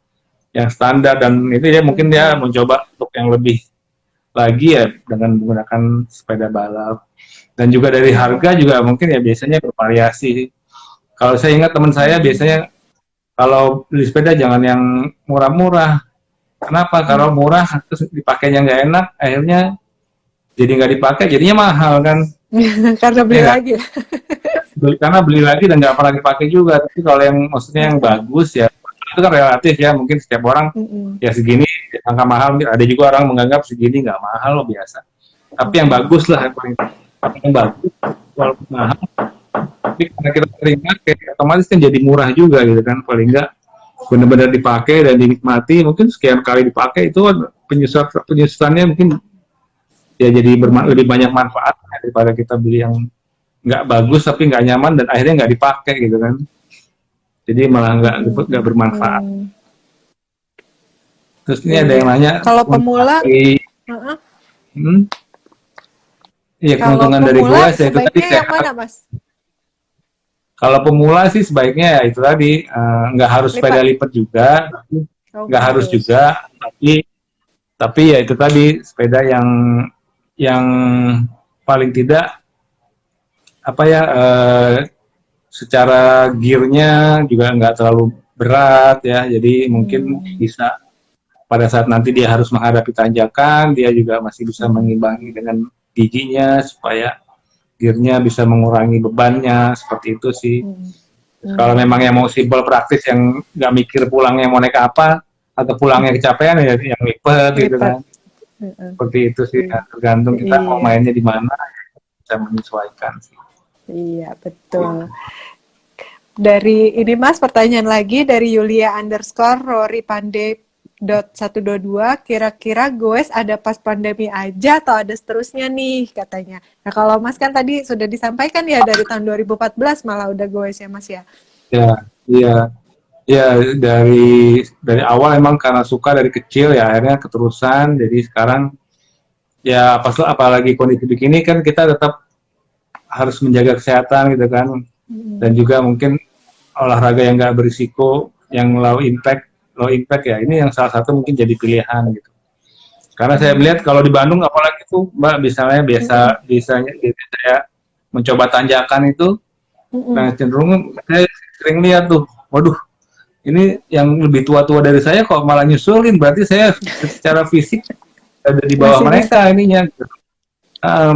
yang standar dan itu dia mungkin dia Mm-mm. mencoba untuk yang lebih lagi ya dengan menggunakan sepeda balap. Dan juga dari Iya. harga juga mungkin ya biasanya bervariasi. Kalau saya ingat teman saya Mm-mm. biasanya kalau beli sepeda jangan yang murah-murah. Kenapa? Kalau Mm. murah terus dipakainya nggak enak, akhirnya jadi nggak dipakai, jadinya mahal kan? Karena Ya beli nggak? lagi. Karena beli lagi dan nggak pernah dipakai juga. Tapi kalau yang maksudnya yang Mm-mm. bagus ya itu kan relatif ya. Mungkin setiap orang Mm-mm. ya segini angka mahal. Ada juga orang menganggap segini nggak mahal loh biasa. Tapi yang Mm-mm. bagus lah yang bagus walaupun mahal. Tapi karena kita sering pakai, otomatis kan jadi murah juga gitu kan. Paling nggak benar-benar dipakai dan dinikmati. Mungkin sekian kali dipakai itu penyusutannya mungkin ya jadi Mm-mm. lebih banyak manfaat daripada kita beli yang nggak bagus tapi nggak nyaman dan akhirnya nggak dipakai gitu kan, jadi malah nggak Mm-mm. bermanfaat. Mm. Terus ini ada yang Iya. nanya Kalau keuntungan pemula, dari uh-uh. Kalau keuntungan dari pemula goes ya itu tadi sebaiknya yang sehat. mana, Mas? Kalau pemula sih sebaiknya ya itu tadi nggak harus sepeda Lipat. lipat juga, Oh, nggak nggak harus harus. juga, tapi ya itu tadi sepeda yang paling tidak apa ya secara gearnya juga nggak terlalu berat ya, jadi mungkin Hmm. bisa pada saat nanti dia harus menghadapi tanjakan, dia juga masih bisa Hmm. mengimbangi dengan giginya supaya gearnya bisa mengurangi bebannya, seperti itu sih. Hmm. Kalau memang Hmm. yang mau simpel praktis yang nggak mikir pulangnya mau naik apa atau pulangnya kecapean ya yang lipet gitu Lipat. kan. Uh-uh. Seperti itu sih, ya. Tergantung kita mau Iya, mainnya di mana, bisa menyesuaikan sih. iya betul. Dari ini Mas, pertanyaan lagi dari Yulia underscore Rory Pandey .122, kira-kira goes ada pas pandemi aja atau ada seterusnya nih katanya. Nah kalau Mas kan tadi sudah disampaikan ya dari tahun 2014 malah udah goes ya Mas ya. Ya, iya, ya dari awal emang karena suka dari kecil ya akhirnya keterusan. Jadi sekarang ya pas apalagi kondisi begini kan kita tetap harus menjaga kesehatan gitu kan, dan Hmm. juga mungkin olahraga yang nggak berisiko, yang low impact ya ini yang salah satu mungkin jadi pilihan gitu. Karena saya melihat Hmm. kalau di Bandung apalagi tuh Mbak misalnya Hmm. biasanya saya mencoba tanjakan itu, Hmm. nah cenderung saya sering lihat tuh, waduh, ini yang lebih tua-tua dari saya kok malah nyusulin, berarti saya secara fisik ada di bawah Masih bisa. mereka ininya.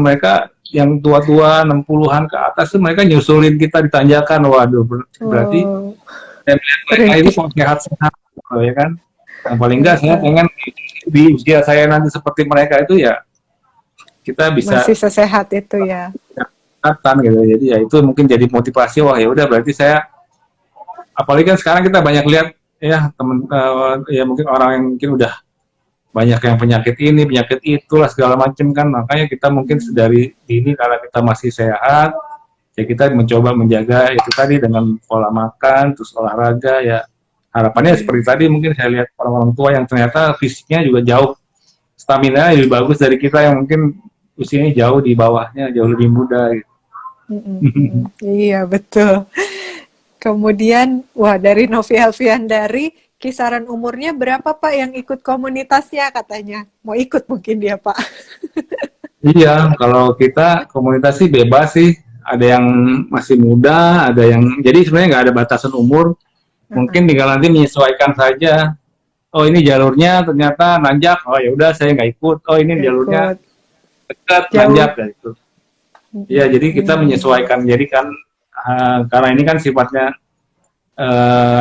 Mereka yang tua-tua 60-an ke atas tuh mereka nyusulin kita di tanjakan, waduh, berarti Oh, saya melihat mereka keren. itu kok sehat-sehat, gitu, ya kan. Yang paling enggak saya Heeh. pengen di usia saya nanti seperti mereka itu ya kita Masih bisa sesehat itu ya. kesehatan gitu. Jadi ya itu mungkin jadi motivasi, wah ya udah berarti saya, apalagi kan sekarang kita banyak lihat ya temen ya mungkin orang yang mungkin udah banyak yang penyakit ini, penyakit itulah segala macam kan. Makanya kita mungkin sedari dini karena kita masih sehat, ya kita mencoba menjaga itu tadi dengan pola makan, terus olahraga ya. Harapannya Mm-mm. seperti tadi mungkin saya lihat orang-orang tua yang ternyata fisiknya juga jauh, stamina lebih bagus dari kita yang mungkin usianya jauh di bawahnya, jauh lebih muda gitu. Mm-mm. Mm-mm. Iya, betul. Kemudian, wah, dari Novi Helviandari, kisaran umurnya berapa Pak yang ikut komunitasnya katanya? Mau ikut mungkin dia Pak. Iya, kalau kita komunitas sih bebas sih. Ada yang masih muda, ada yang jadi sebenarnya nggak ada batasan umur. Mungkin Heeh. tinggal nanti menyesuaikan saja. Oh ini jalurnya ternyata nanjak, oh ya udah saya nggak ikut. Oh ini Nggak jalurnya ikut. dekat Jauh. nanjak gitu. Iya, Mm-mm. jadi kita Mm. menyesuaikan. Jadi kan karena ini kan sifatnya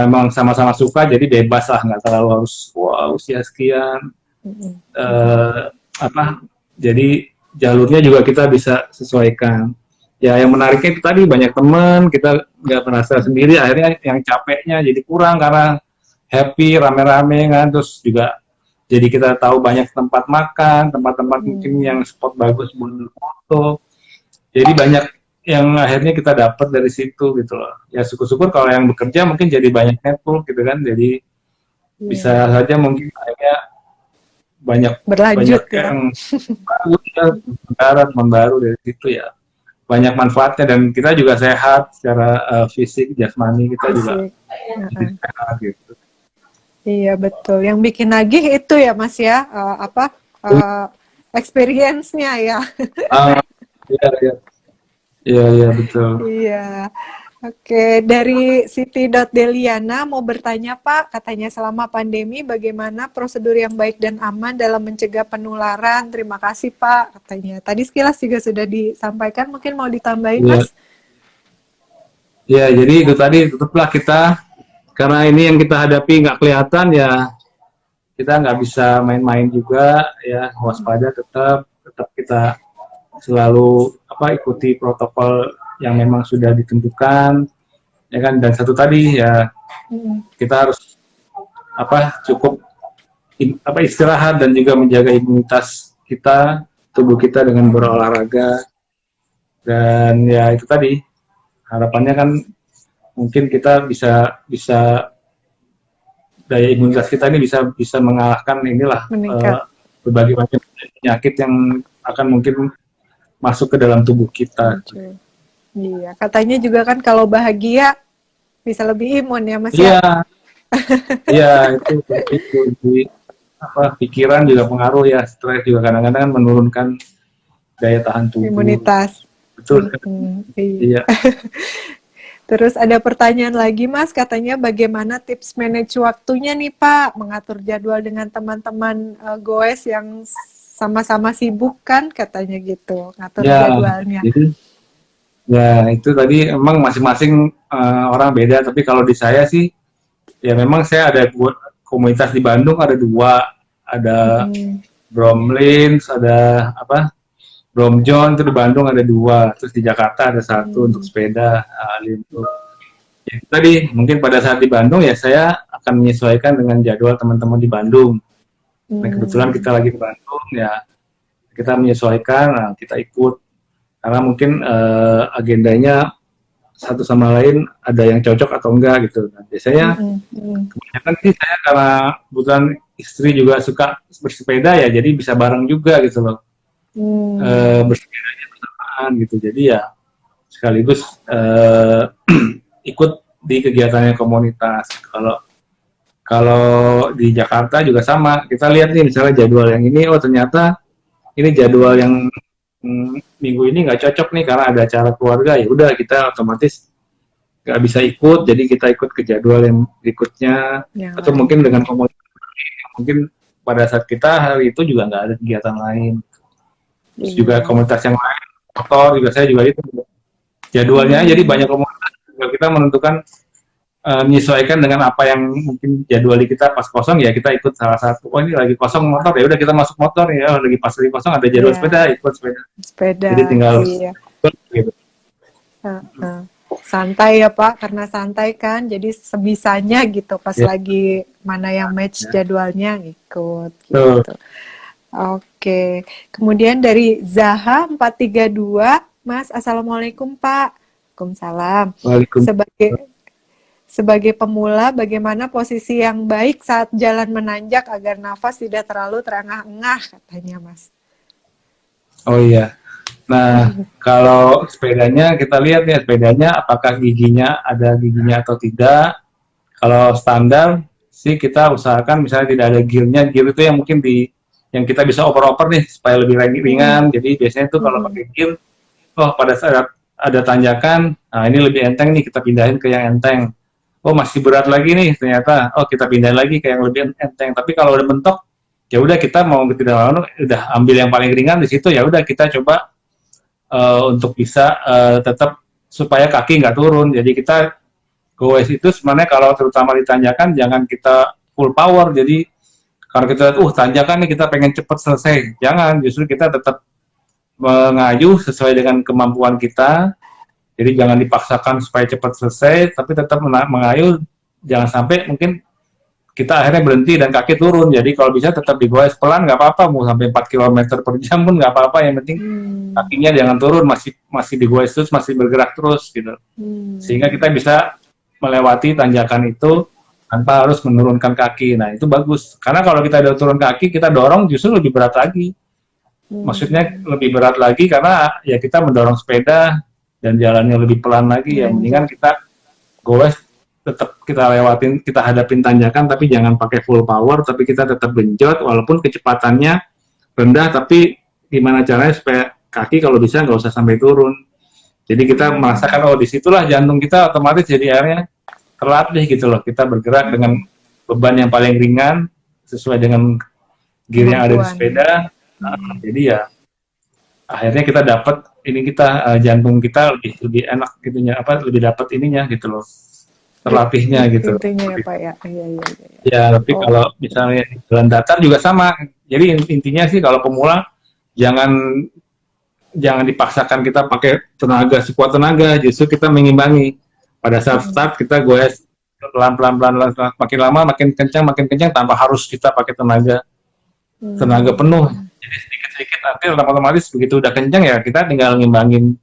emang sama-sama suka, jadi bebas lah, nggak terlalu harus wah usia sekian. Mm-mm. Mm-mm. eh, apa jadi jalurnya juga kita bisa sesuaikan. Ya yang menariknya itu tadi banyak teman, kita nggak merasa sendiri, akhirnya yang capeknya jadi kurang karena happy rame-rame kan, terus juga jadi kita tahu banyak tempat makan, tempat-tempat mungkin yang Mm. spot bagus buat foto, jadi banyak yang akhirnya kita dapat dari situ gitu loh. Ya syukur-syukur kalau yang bekerja mungkin jadi banyak network gitu kan, jadi bisa Iya. saja mungkin akhirnya banyak banyak Berlanjut ya. yang baru ya, membaru dari situ ya, banyak manfaatnya dan kita juga sehat secara fisik jasmani, kita juga Fisik. jadi Heeh. sehat gitu. Iya, betul. Yang bikin nagih itu ya Mas ya, apa, experience-nya ya. Ah, iya iya iya iya betul. Iya. Oke, dari Siti Deliana mau bertanya Pak, katanya selama pandemi bagaimana prosedur yang baik dan aman dalam mencegah penularan? Terima kasih Pak, katanya. Tadi sekilas juga sudah disampaikan, mungkin mau ditambahin Iya Mas? iya, jadi itu tadi tetaplah kita, karena ini yang kita hadapi nggak kelihatan ya, kita nggak bisa main-main juga ya, waspada tetap tetap kita selalu ikuti protokol yang memang sudah ditentukan ya kan. Dan satu tadi ya, Mm-mm. kita harus cukup istirahat dan juga menjaga imunitas kita, tubuh kita dengan berolahraga. Dan ya itu tadi harapannya kan mungkin kita bisa bisa daya imunitas kita ini bisa bisa mengalahkan inilah Meningkat. berbagai macam penyakit yang akan mungkin masuk ke dalam tubuh kita. Muncul. Iya, katanya juga kan kalau bahagia bisa lebih imun ya Mas ya. Iya, iya itu pikiran juga pengaruh ya, stres juga kadang-kadang kan menurunkan daya tahan tubuh. Imunitas. Betul. Iya. Iya. Terus ada pertanyaan lagi Mas, katanya bagaimana tips manage waktunya nih Pak, mengatur jadwal dengan teman-teman goes yang sama-sama sibuk kan, katanya gitu, ngatur Ya, jadwalnya. jadi ya itu tadi emang masing-masing orang beda, tapi kalau di saya sih ya memang saya ada buat komunitas di Bandung ada dua, ada Mm-mm. Bromlins, ada Bromjon itu di Bandung ada dua, terus di Jakarta ada satu untuk sepeda. Untuk ya, tadi mungkin pada saat di Bandung ya saya akan menyesuaikan dengan jadwal teman-teman di Bandung. Nah kebetulan kita lagi di Bandung ya, kita menyesuaikan, nah, kita ikut karena mungkin agendanya satu sama lain ada yang cocok atau enggak gitu. Nah, biasanya kebanyakan sih saya karena kebetulan istri juga suka bersepeda ya, jadi bisa bareng juga gitu loh. Bersepedanya bersamaan gitu, jadi ya sekaligus ikut di kegiatannya komunitas. Kalau kalau di Jakarta juga sama, kita lihat nih misalnya jadwal yang ini, oh ternyata ini jadwal yang minggu ini nggak cocok nih karena ada acara keluarga, ya udah kita otomatis nggak bisa ikut, jadi kita ikut ke jadwal yang berikutnya, Yang atau lain. mungkin dengan komunitas mungkin pada saat kita hari itu juga nggak ada kegiatan lain. Terus juga Iya. komunitas yang lain, motor juga saya juga itu jadwalnya, jadi Hmm. banyak komunitas juga kita menentukan menyesuaikan dengan apa yang mungkin jadwal kita pas kosong ya kita ikut salah satu. Oh ini lagi kosong motor ya udah kita masuk motor ya. Oh, lagi pas lagi kosong ada jadwal Iya. sepeda ikut sepeda. Jadi Sepeda. tinggal Iya. gitu. Heeh. Santai ya Pak, karena santai kan, jadi sebisanya gitu pas Ya, lagi mana yang match ya. jadwalnya ngikut Tuh. gitu. Oke, kemudian dari Zaha 432, Mas, Assalamualaikum Pak. Waalaikumsalam. Waalaikumsalam. Sebagai sebagai pemula, bagaimana posisi yang baik saat jalan menanjak agar nafas tidak terlalu terengah-engah, katanya Mas. Oh iya. Nah, kalau sepedanya kita lihat ya sepedanya apakah giginya ada giginya atau tidak. Kalau standar sih kita usahakan misalnya tidak ada gearnya, gear itu yang mungkin yang kita bisa oper-oper nih supaya lebih Mm-mm. ringan. Jadi biasanya itu kalau Mm-mm. pakai gear, oh pada saat ada tanjakan, nah ini lebih enteng nih kita pindahin ke yang enteng. Oh masih berat lagi nih ternyata, oh kita pindahin lagi ke yang lebih enteng. Tapi kalau udah mentok, ya udah kita mau tidak mau udah ambil yang paling ringan di situ ya udah kita coba untuk bisa tetap supaya kaki nggak turun. Jadi kita goes itu sebenarnya kalau terutama ditanjakan jangan kita full power. Jadi kalau kita tanjakan nih kita pengen cepat selesai, jangan, justru kita tetap mengayuh sesuai dengan kemampuan kita. Jadi jangan dipaksakan supaya cepat selesai, tapi tetap mengayuh, jangan sampai mungkin kita akhirnya berhenti dan kaki turun. Jadi kalau bisa tetap digoes pelan nggak apa-apa, mau sampai 4 kilometer per jam pun nggak apa-apa, yang penting Hmm. kakinya jangan turun, masih masih digoes terus, masih bergerak terus gitu. Sehingga Hmm. kita bisa melewati tanjakan itu tanpa harus menurunkan kaki. Nah, itu bagus. Karena kalau kita udah turun kaki, kita dorong justru lebih berat lagi. Maksudnya Hmm. lebih berat lagi karena ya kita mendorong sepeda dan jalannya lebih pelan lagi. Ya mendingan Nanjak. kita goes tetap kita lewatin, kita hadapin tanjakan tapi jangan pakai full power, tapi kita tetap genjot walaupun kecepatannya rendah, tapi gimana caranya supaya kaki kalau bisa nggak usah sampai turun. Jadi kita Hmm. merasakan, oh disitulah jantung kita otomatis jadi akhirnya terlatih gitu loh. Kita bergerak dengan Hmm. beban yang paling ringan sesuai dengan gear yang ada di Kemampuan. sepeda. Jadi ya akhirnya kita dapat ini kita jantung kita lebih lebih enak gitunya apa lebih dapat ininya gitu loh Rit terlatihnya gitu. intinya ya Pak ya. Iya, iya, iya, iya. Ya tapi Oh. kalau misalnya di jalan datar juga sama. Jadi intinya sih kalau pemula jangan jangan dipaksakan kita pakai tenaga sekuat tenaga, justru kita mengimbangi. Pada saat Hmm. start kita goes pelan-pelan makin kencang tanpa harus kita pakai tenaga tenaga penuh. Hmm. Jadi sedikit-sedikit nanti otomatis begitu udah kencang ya kita tinggal ngimbangin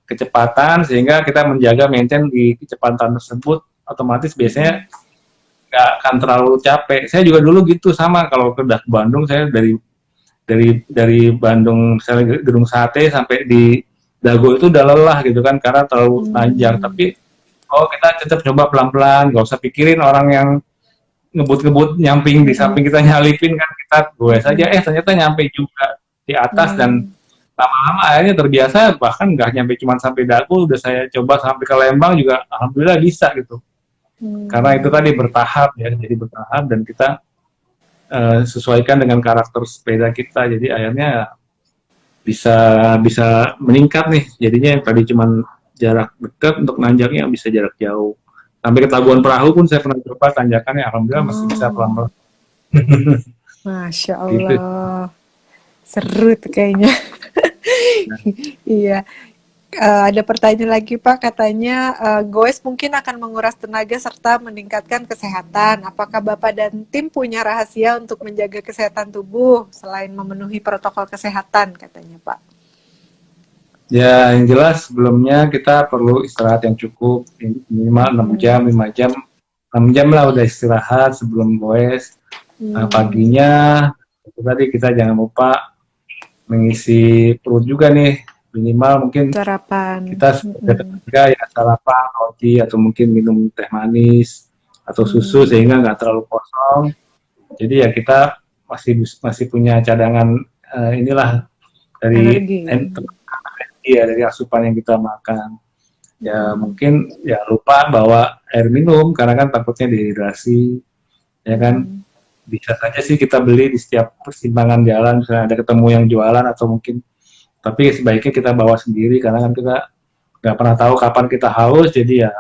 kecepatan sehingga kita menjaga maintain di kecepatan tersebut, otomatis biasanya Hmm. nggak akan terlalu capek. Saya juga dulu gitu sama kalau ke Bandung, saya dari Bandung misalnya Gedung Sate sampai di Dago itu udah lelah gitu kan karena terlalu nanjak. Hmm. Tapi kita tetap coba pelan-pelan, nggak usah pikirin orang yang ngebut-ngebut nyamping di Hmm. samping kita nyalipin kan, kita gue saja Hmm. ternyata nyampe juga di atas. Dan Hmm. lama-lama akhirnya terbiasa, bahkan nggak nyampe cuma sampai Dago, udah saya coba sampai ke Lembang juga alhamdulillah bisa gitu. Karena itu tadi Hmm. bertahap ya, jadi bertahap dan kita sesuaikan dengan karakter sepeda kita. Jadi akhirnya bisa bisa meningkat nih. Jadinya yang tadi cuma jarak dekat untuk nanjaknya bisa jarak jauh. Sampai ke Taguan Perahu pun saya pernah coba tanjakannya, alhamdulillah masih bisa Oh, pelan-pelan. Masya Gitu. Allah. Seru tuh kayaknya. Iya. Ada pertanyaan lagi Pak, katanya goes mungkin akan menguras tenaga serta meningkatkan kesehatan. Apakah Bapak dan tim punya rahasia untuk menjaga kesehatan tubuh selain memenuhi protokol kesehatan, katanya Pak? Ya, yang jelas sebelumnya kita perlu istirahat yang cukup, minimal 6 jam, Hmm. 5 jam. 6 jam lah udah istirahat sebelum goes. Hmm. Paginya, itu tadi kita jangan lupa mengisi perut juga nih. Minimal mungkin Sarapan. kita sebagai Hmm. tenaga ya sarapan, roti, atau mungkin minum teh manis, atau susu Hmm. sehingga nggak terlalu kosong. Jadi ya kita masih masih punya cadangan inilah dari Energi. ya dari asupan yang kita makan. Ya Mm-mm. mungkin ya lupa bawa air minum karena kan takutnya dehidrasi, ya kan. Mm-mm. Bisa saja sih kita beli di setiap persimpangan jalan, misalnya ada ketemu yang jualan atau mungkin, tapi sebaiknya kita bawa sendiri karena kan kita nggak pernah tahu kapan kita haus, jadi ya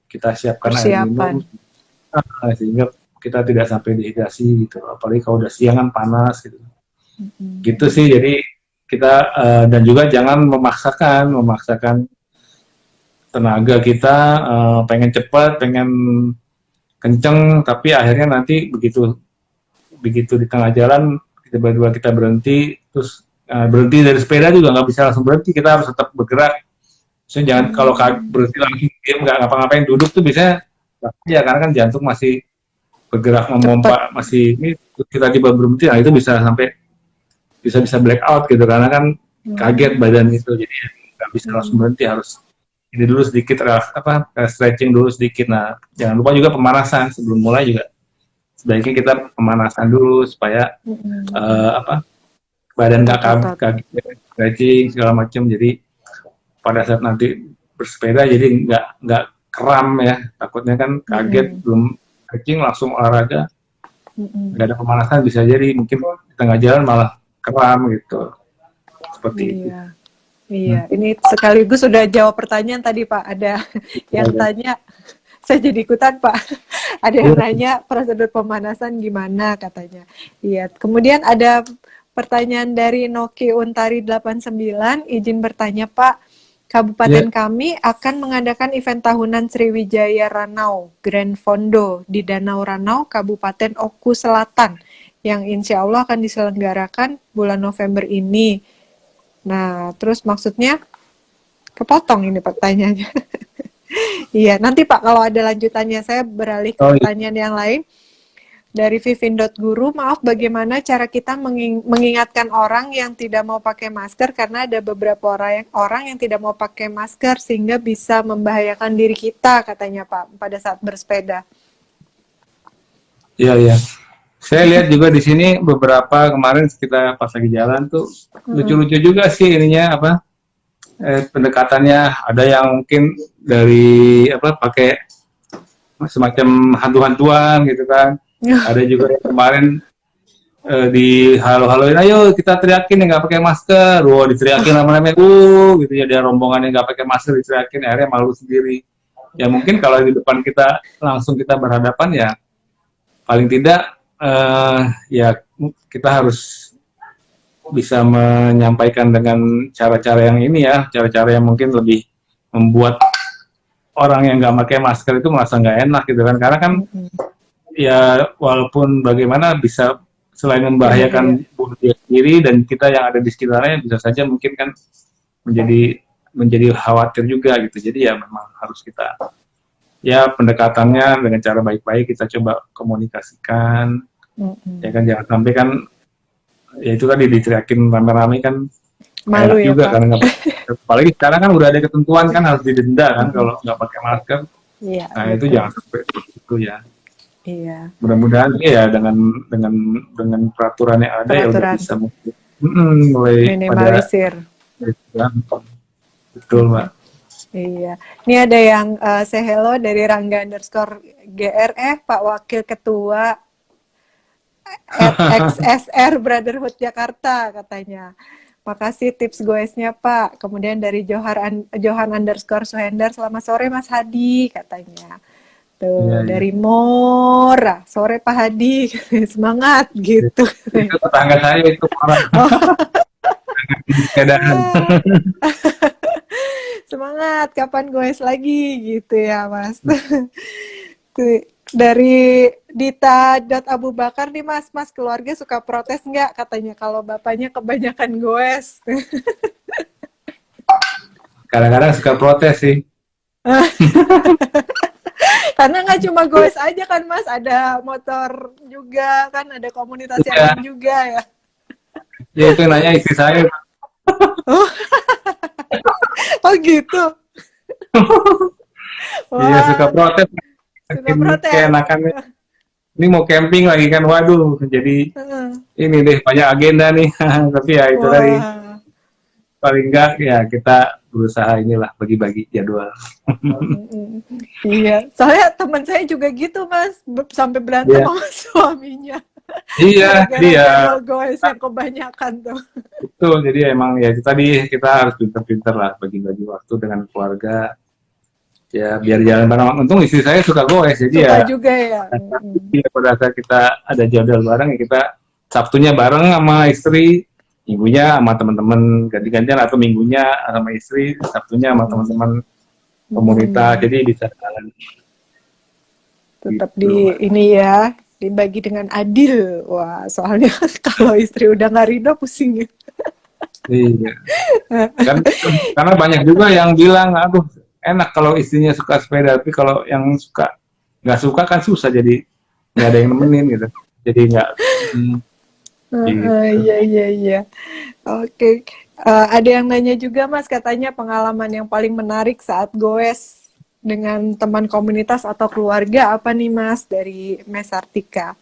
kita siapkan air Persiapan. minum sehingga kita tidak sampai dehidrasi gitu. Apalagi kalau udah siang kan panas gitu. Gitu Mm-mm. sih, jadi kita dan juga jangan memaksakan tenaga kita pengen cepat, pengen kenceng, tapi akhirnya nanti begitu begitu di tengah jalan tiba-tiba kita berhenti, terus berhenti dari sepeda juga nggak bisa langsung berhenti, kita harus tetap bergerak. Maksudnya jangan kalau Mm. berhenti langsung diam nggak ngapa-ngapain duduk tuh biasanya ya karena kan jantung masih bergerak Cepet. memompa masih ini, kita tiba berhenti, nah itu bisa sampai bisa bisa black out gitu karena kan kaget Mm. badan itu, jadi nggak bisa langsung Mm. berhenti, harus ini dulu sedikit apa stretching dulu sedikit. Nah jangan lupa juga pemanasan sebelum mulai juga sebaiknya kita pemanasan dulu supaya Mm. apa badan nggak Otot, otot. kaget stretching segala macam, jadi pada saat nanti bersepeda jadi nggak kram ya, takutnya kan kaget Mm. belum stretching langsung olahraga nggak Mm. ada pemanasan, bisa jadi mungkin di tengah jalan malah kram gitu, seperti itu. Iya, iya. Ini sekaligus sudah jawab pertanyaan tadi Pak. Ada yang tanya, saya jadi ikutan Pak. Ada yang nanya prosedur pemanasan gimana katanya. Iya. Kemudian ada pertanyaan dari Noki Untari 89, izin bertanya Pak. Kabupaten kami akan mengadakan event tahunan Sriwijaya Ranau Grand Fondo di Danau Ranau, Kabupaten Oku Selatan, yang insya Allah akan diselenggarakan bulan November ini. Nah, terus maksudnya kepotong ini pertanyaannya. Iya, nanti Pak kalau ada lanjutannya saya beralih ke pertanyaan yang lain. Dari Vivin.guru, maaf bagaimana cara kita mengingatkan orang yang tidak mau pakai masker karena ada beberapa orang yang tidak mau pakai masker sehingga bisa membahayakan diri kita katanya Pak pada saat bersepeda. Iya, iya. Saya lihat juga di sini beberapa kemarin kita pas lagi jalan tuh lucu-lucu juga sih ininya apa pendekatannya, ada yang mungkin dari apa pakai semacam hantu-hantuan gitu kan, ada juga yang kemarin di halo-haloin, ayo kita teriakin yang nggak pakai masker, wah diteriakin namanya gitu ya, dia rombongan yang nggak pakai masker diteriakin, akhirnya malu sendiri. Ya mungkin kalau di depan kita langsung kita berhadapan ya paling tidak ya kita harus bisa menyampaikan dengan cara-cara yang ini ya, cara-cara yang mungkin lebih membuat orang yang nggak pakai masker itu merasa nggak enak gitu kan, karena kan ya walaupun bagaimana bisa selain membahayakan diri sendiri dan kita yang ada di sekitarnya, bisa saja mungkin kan menjadi khawatir juga gitu, jadi ya memang harus kita ya pendekatannya dengan cara baik-baik kita coba komunikasikan, ya kan jangan sampai kan ya itu tadi diteriakin rame-rame kan Malu enak ya juga Pak. karena nggak, apalagi sekarang kan udah ada ketentuan kan harus didenda kan kalau nggak pakai masker. Iya, Nah itu betul. jangan sampai itu ya. Iya. Mudah-mudahan ya dengan peraturan yang ada ya udah Peraturan bisa mungkin mulai pada minimalisir. betul Mbak. Iya. Ini ada yang say hello dari Rangga_GR, Pak Wakil Ketua XSR Brotherhood Jakarta katanya. Makasih tips goesnya Pak. Kemudian dari Johan_Suhendar, selamat sore Mas Hadi katanya. Tuh, Iya. dari Mora, sore Pak Hadi, semangat gitu. Itu tetangga saya itu orang sepedaan. Semangat, kapan goes lagi gitu ya Mas. Tuh, dari Dita.Abu Bakar nih Mas keluarga suka protes nggak katanya kalau bapaknya kebanyakan goes? Kadang-kadang suka protes sih. Karena nggak cuma goes aja kan Mas, ada motor juga kan, ada komunitas yang lain juga ya. Ya itu nanya istri saya. Oh gitu. Iya suka protes. Suka protes. Keenakannya. Ini mau camping lagi kan, waduh. Jadi ini deh banyak agenda nih. Tapi ya itu tadi. Paling enggak ya kita berusaha inilah bagi-bagi jadwal. Mm-mm. Iya, soalnya teman saya juga gitu Mas, sampai berantem Iya, sama suaminya iya, gara-gara dia jadwal goes yang kebanyakan tuh. betul. Jadi emang ya itu tadi kita harus pinter-pinter lah bagi-bagi waktu dengan keluarga. Ya biar jalan bareng. Untung istri saya suka goes, jadi ya Suka juga ya. Mm-mm. pada saat kita ada jadwal bareng ya kita Sabtunya bareng sama istri, minggunya sama teman-teman ganti-gantian atau minggunya sama istri, Sabtunya sama Mm-mm. teman-teman komunitas. Mm-mm. Jadi bisa jalan Tetap gitu. ini ya, dibagi dengan adil. Wah, soalnya kalau istri udah nggak ridho pusing ya. Iya. Kan karena banyak juga yang bilang, aduh enak kalau istrinya suka sepeda, tapi kalau yang nggak suka kan susah jadi nggak ada yang nemenin gitu. Jadi nggak gitu. Iya, iya, iya. Oke. Ada yang nanya juga Mas, katanya pengalaman yang paling menarik saat goes dengan teman komunitas atau keluarga apa nih Mas dari Mas Artika?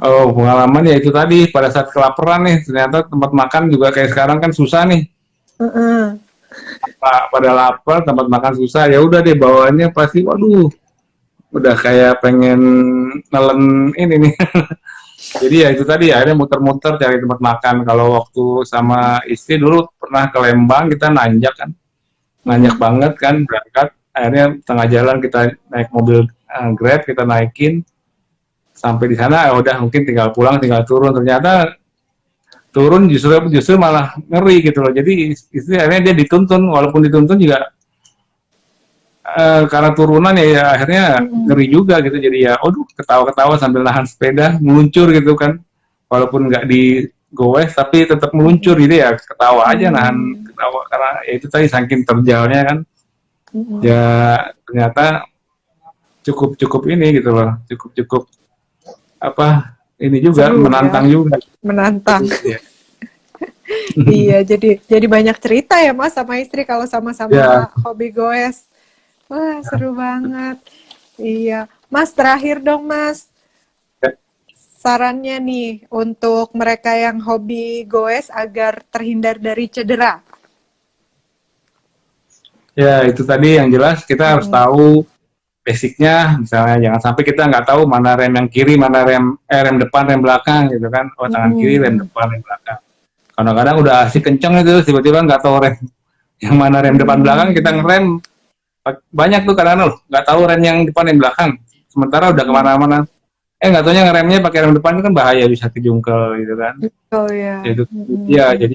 Oh, pengalaman ya itu tadi pada saat kelaparan nih, ternyata tempat makan juga kayak sekarang kan susah nih. Heeh. Pada lapar, tempat makan susah, ya udah deh bawaannya pasti, waduh, udah kayak pengen nelen ini nih. Jadi ya itu tadi akhirnya muter-muter cari tempat makan. Kalau waktu sama istri dulu pernah ke Lembang kita nanjak kan, nanjak Mm-mm. banget kan berangkat. Akhirnya tengah jalan kita naik mobil Grab kita naikin sampai di sana ya udah mungkin tinggal pulang tinggal turun ternyata turun justru malah ngeri gitu loh jadi istri akhirnya dia dituntun walaupun dituntun juga karena turunan ya akhirnya Mm-mm. ngeri juga gitu jadi ya aduh ketawa-ketawa sambil nahan sepeda meluncur gitu kan walaupun nggak di goes tapi tetap meluncur Mm-mm. gitu ya ketawa aja nahan Mm. ketawa karena ya itu tadi saking terjalnya kan Mm-mm. ya ternyata cukup cukup ini gitu loh cukup cukup apa ini juga Seru ya, menantang juga menantang. ya. Iya, jadi banyak cerita ya Mas sama istri kalau Ya, sama-sama hobi goes. Wah, seru banget. Iya. Mas, terakhir dong Mas, sarannya nih untuk mereka yang hobi goes agar terhindar dari cedera. ya itu tadi yang jelas kita harus Mm-mm. tahu basicnya, misalnya jangan sampai kita nggak tahu mana rem yang kiri, mana rem depan, rem belakang gitu kan. Oh tangan kiri, rem Mm-mm. depan, rem belakang. Kadang-kadang udah asik kenceng itu, tiba-tiba nggak tahu rem yang mana rem depan belakang kita Mm-mm. ngerem banyak tuh kadang-kadang nggak tahu rem yang depan yang belakang. Sementara udah Mm-mm. kemana-mana. Nggak taunya ngeremnya pakai rem depan itu kan bahaya bisa kejungkel gitu kan. Oh ya. Itu ya Mm-mm. jadi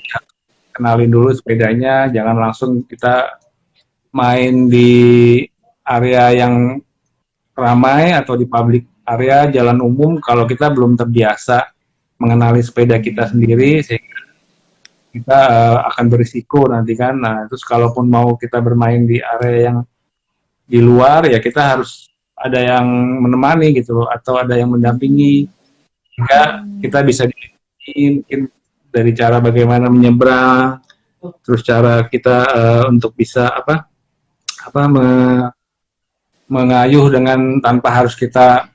kenalin dulu sepedanya, jangan langsung kita main di area yang ramai atau di public area jalan umum kalau kita belum terbiasa mengenali sepeda kita sendiri sehingga kita akan berisiko nanti kan. Nah, terus kalaupun mau kita bermain di area yang di luar ya kita harus ada yang menemani gitu loh atau ada yang mendampingi sehingga kita bisa mungkin dari cara bagaimana menyeberang terus cara kita untuk bisa apa mengayuh dengan tanpa harus kita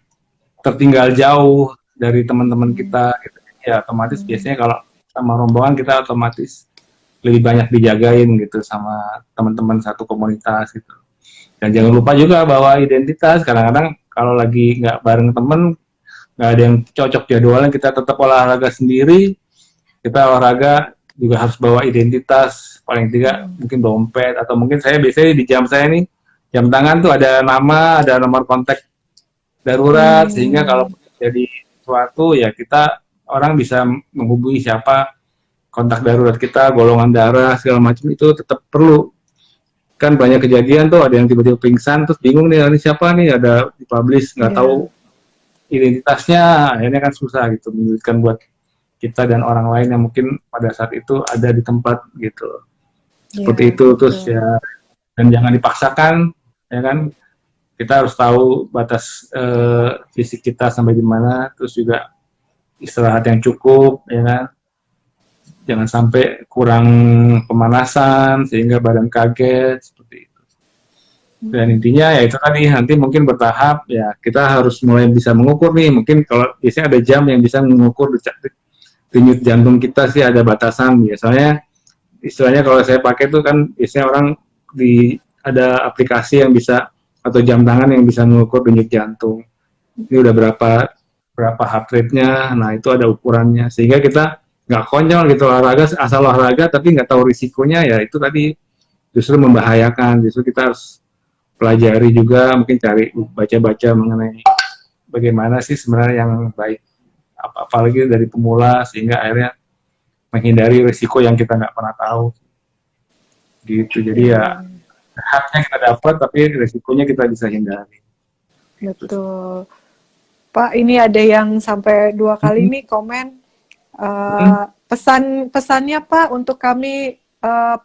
tertinggal jauh dari teman-teman kita gitu. Ya otomatis biasanya kalau sama rombongan kita otomatis lebih banyak dijagain gitu sama teman-teman satu komunitas gitu. Dan jangan lupa juga bawa identitas. Kadang-kadang kalau lagi nggak bareng temen, nggak ada yang cocok jadwalnya, kita tetap olahraga sendiri. Kita olahraga juga harus bawa identitas, paling tidak mungkin dompet atau mungkin saya biasanya di jam saya nih jam tangan tuh ada nama, ada nomor kontak darurat sehingga kalau Hmm. jadi sesuatu ya kita orang bisa menghubungi siapa kontak darurat kita golongan darah segala macam itu tetap perlu kan banyak kejadian tuh ada yang tiba-tiba pingsan terus bingung nih ini siapa nih ada dipublish nggak Iya. tahu identitasnya akhirnya kan susah gitu menyulitkan buat kita dan orang lain yang mungkin pada saat itu ada di tempat gitu Iya, seperti itu terus betul. ya dan jangan dipaksakan ya kan kita harus tahu batas fisik kita sampai di mana, terus juga istirahat yang cukup, ya kan? Jangan sampai kurang pemanasan sehingga badan kaget seperti itu. Dan intinya ya itu tadi nanti mungkin bertahap ya kita harus mulai bisa mengukur nih. Mungkin kalau biasanya ada jam yang bisa mengukur denyut jantung kita sih ada batasan biasanya istilahnya kalau saya pakai tuh kan biasanya orang ada aplikasi yang bisa atau jam tangan yang bisa mengukur denyut jantung. Ini udah berapa heart rate-nya, nah itu ada ukurannya. Sehingga kita nggak konyol gitu olahraga, asal olahraga tapi nggak tahu risikonya, ya itu tadi justru membahayakan. Justru kita harus pelajari juga, mungkin cari baca-baca mengenai bagaimana sih sebenarnya yang baik, apalagi dari pemula, sehingga akhirnya menghindari risiko yang kita nggak pernah tahu gitu. Jadi ya haknya kita dapat tapi risikonya kita bisa hindari gitu. Betul. Pak, ini ada yang sampai 2 kali nih komen pesannya Pak untuk kami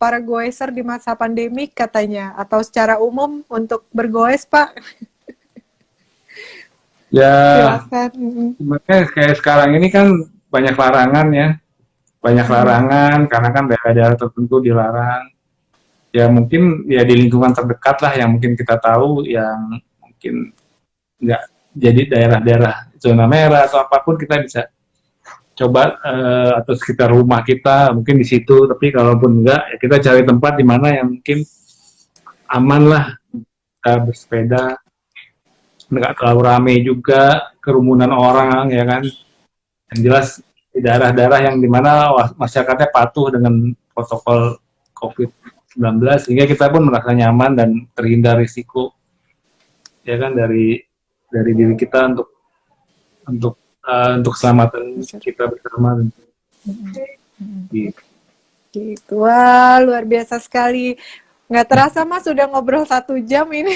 para goeser di masa pandemi katanya, atau secara umum untuk bergoes Pak. Ya, Silakan. sebenarnya kayak sekarang ini kan banyak larangan ya, banyak larangan karena kan daerah-daerah tertentu dilarang. Ya mungkin ya di lingkungan terdekat lah yang mungkin kita tahu, yang mungkin nggak jadi daerah-daerah zona merah atau apapun, kita bisa coba atau sekitar rumah kita mungkin di situ. Tapi kalaupun enggak, ya kita cari tempat di mana yang mungkin aman lah kita bersepeda, nggak terlalu ramai juga, kerumunan orang ya kan. Yang jelas di daerah-daerah yang dimana masyarakatnya patuh dengan protokol COVID-19, sehingga kita pun merasa nyaman dan terhindar risiko ya kan dari diri kita untuk keselamatan kita bersama. Gitu. Gitu. Wah, luar biasa sekali. Nggak terasa Mas, sudah ngobrol 1 jam ini.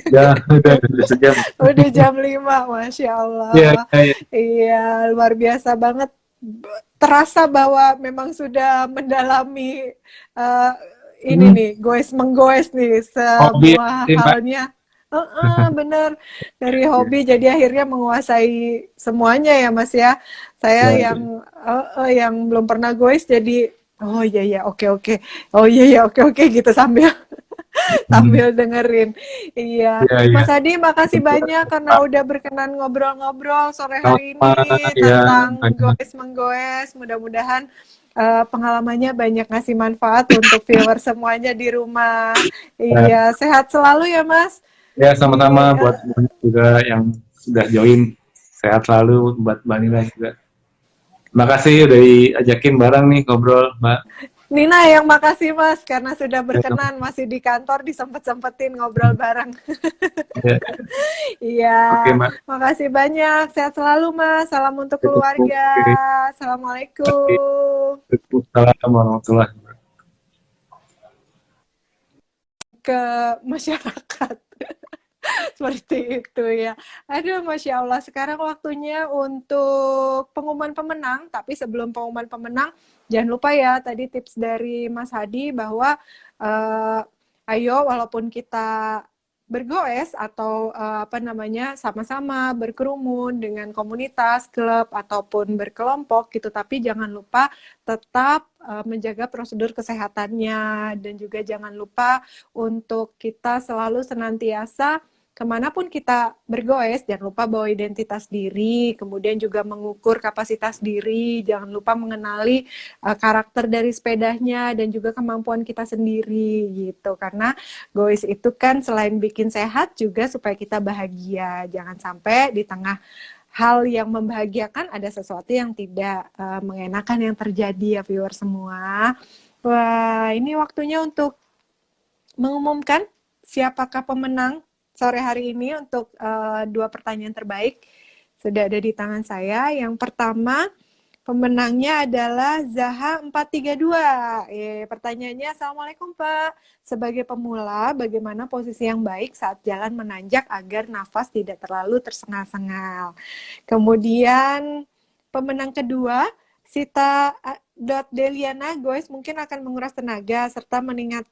Ya, udah sejam. Udah jam 5, Masya Allah. Iya, ya. Iya, luar biasa banget. Terasa bahwa memang sudah mendalami ini nih, menggoes nih Hobi semua sih, Mbak. halnya. Bener, dari hobi jadi akhirnya menguasai semuanya ya Mas ya. Saya Ya, yang belum pernah goes jadi oh iya ya oke oke, oh iya ya oke oke gitu sambil dengerin. Iya, ya, ya. Mas Adi, makasih banyak karena udah berkenan ngobrol-ngobrol sore hari ini Sama, ya, tentang goes menggoes. Mudah-mudahan pengalamannya banyak ngasih manfaat untuk viewer semuanya di rumah. Iya, sehat selalu ya Mas. ya, sama-sama Iya. buat juga yang sudah join. Sehat selalu buat Mbak Nila juga. Terima kasih udah diajakin bareng nih ngobrol, Mbak. Nina yang makasih Mas karena sudah Ya, sama. berkenan, masih di kantor disempet-sempetin ngobrol bareng. Ya, Iya, oke, Mbak. makasih banyak. Sehat selalu Mas. Salam untuk keluarga. Oke. Assalamualaikum. Waalaikumsalam warahmatullahi wabarakatuh. Ke masyarakat. Seperti itu ya. Aduh, Masya Allah. Sekarang waktunya untuk pengumuman pemenang. Tapi sebelum pengumuman pemenang, jangan lupa ya tadi tips dari Mas Hadi bahwa ayo walaupun kita bergoes atau sama-sama berkerumun dengan komunitas, klub ataupun berkelompok gitu, tapi jangan lupa tetap menjaga prosedur kesehatannya, dan juga jangan lupa untuk kita selalu senantiasa kemanapun kita bergoes, jangan lupa bawa identitas diri, kemudian juga mengukur kapasitas diri, jangan lupa mengenali karakter dari sepedanya dan juga kemampuan kita sendiri gitu, karena goes itu kan selain bikin sehat juga supaya kita bahagia. Jangan sampai di tengah hal yang membahagiakan ada sesuatu yang tidak mengenakan yang terjadi ya viewer semua. Wah, ini waktunya untuk mengumumkan siapakah pemenang sore hari ini untuk 2 pertanyaan terbaik. Sudah ada di tangan saya. Yang pertama, pemenangnya adalah Zaha 432. Pertanyaannya, Assalamualaikum Pak. Sebagai pemula, bagaimana posisi yang baik saat jalan menanjak agar nafas tidak terlalu tersengal-sengal? Kemudian pemenang kedua, Sita Deliana, goes mungkin akan menguras tenaga serta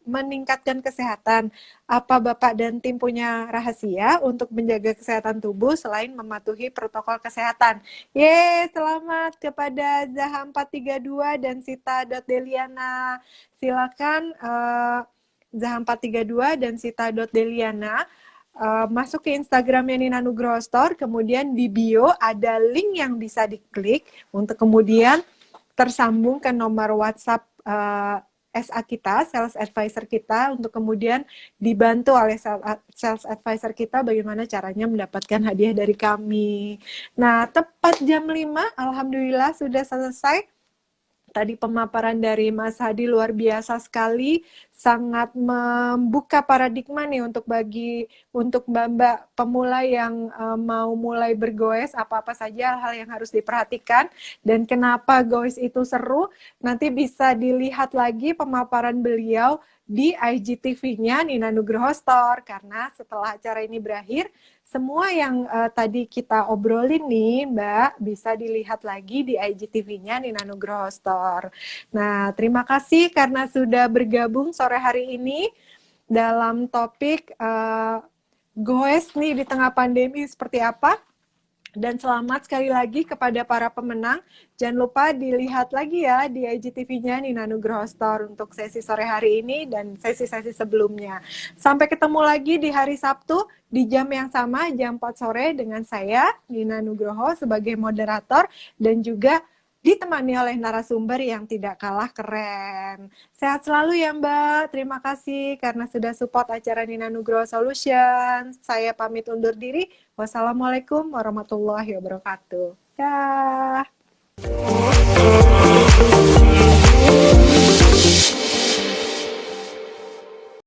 meningkatkan kesehatan. Apa Bapak dan tim punya rahasia untuk menjaga kesehatan tubuh selain mematuhi protokol kesehatan? Selamat kepada Zaha 432 dan Sita Deliana. Silakan Zaha 432 dan Sita Deliana masuk ke Instagramnya Nina Nugroho Store, kemudian di bio ada link yang bisa diklik untuk kemudian tersambung ke nomor WhatsApp SA kita, sales advisor kita, untuk kemudian dibantu oleh sales advisor kita bagaimana caranya mendapatkan hadiah dari kami. Nah, tepat jam 5, alhamdulillah sudah selesai. Tadi pemaparan dari Mas Hadi luar biasa sekali, sangat membuka paradigma nih untuk mbak-mbak pemula yang mau mulai bergoes, apa-apa saja hal yang harus diperhatikan dan kenapa goes itu seru. Nanti bisa dilihat lagi pemaparan beliau di IGTV-nya Nina Nugroho Store, karena setelah acara ini berakhir, semua yang tadi kita obrolin nih, Mbak, bisa dilihat lagi di IGTV-nya Nina Nugroho Store. Nah, terima kasih karena sudah bergabung sore hari ini dalam topik goes nih di tengah pandemi seperti apa. Dan selamat sekali lagi kepada para pemenang. Jangan lupa dilihat lagi ya di IGTV-nya Nina Nugroho Store untuk sesi sore hari ini dan sesi-sesi sebelumnya. Sampai ketemu lagi di hari Sabtu di jam yang sama, jam 4 sore dengan saya, Nina Nugroho, sebagai moderator dan juga ditemani oleh narasumber yang tidak kalah keren. Sehat selalu ya Mbak. Terima kasih karena sudah support acara Nina Nugroho Solution. Saya pamit undur diri. Wassalamualaikum warahmatullahi wabarakatuh. Dah.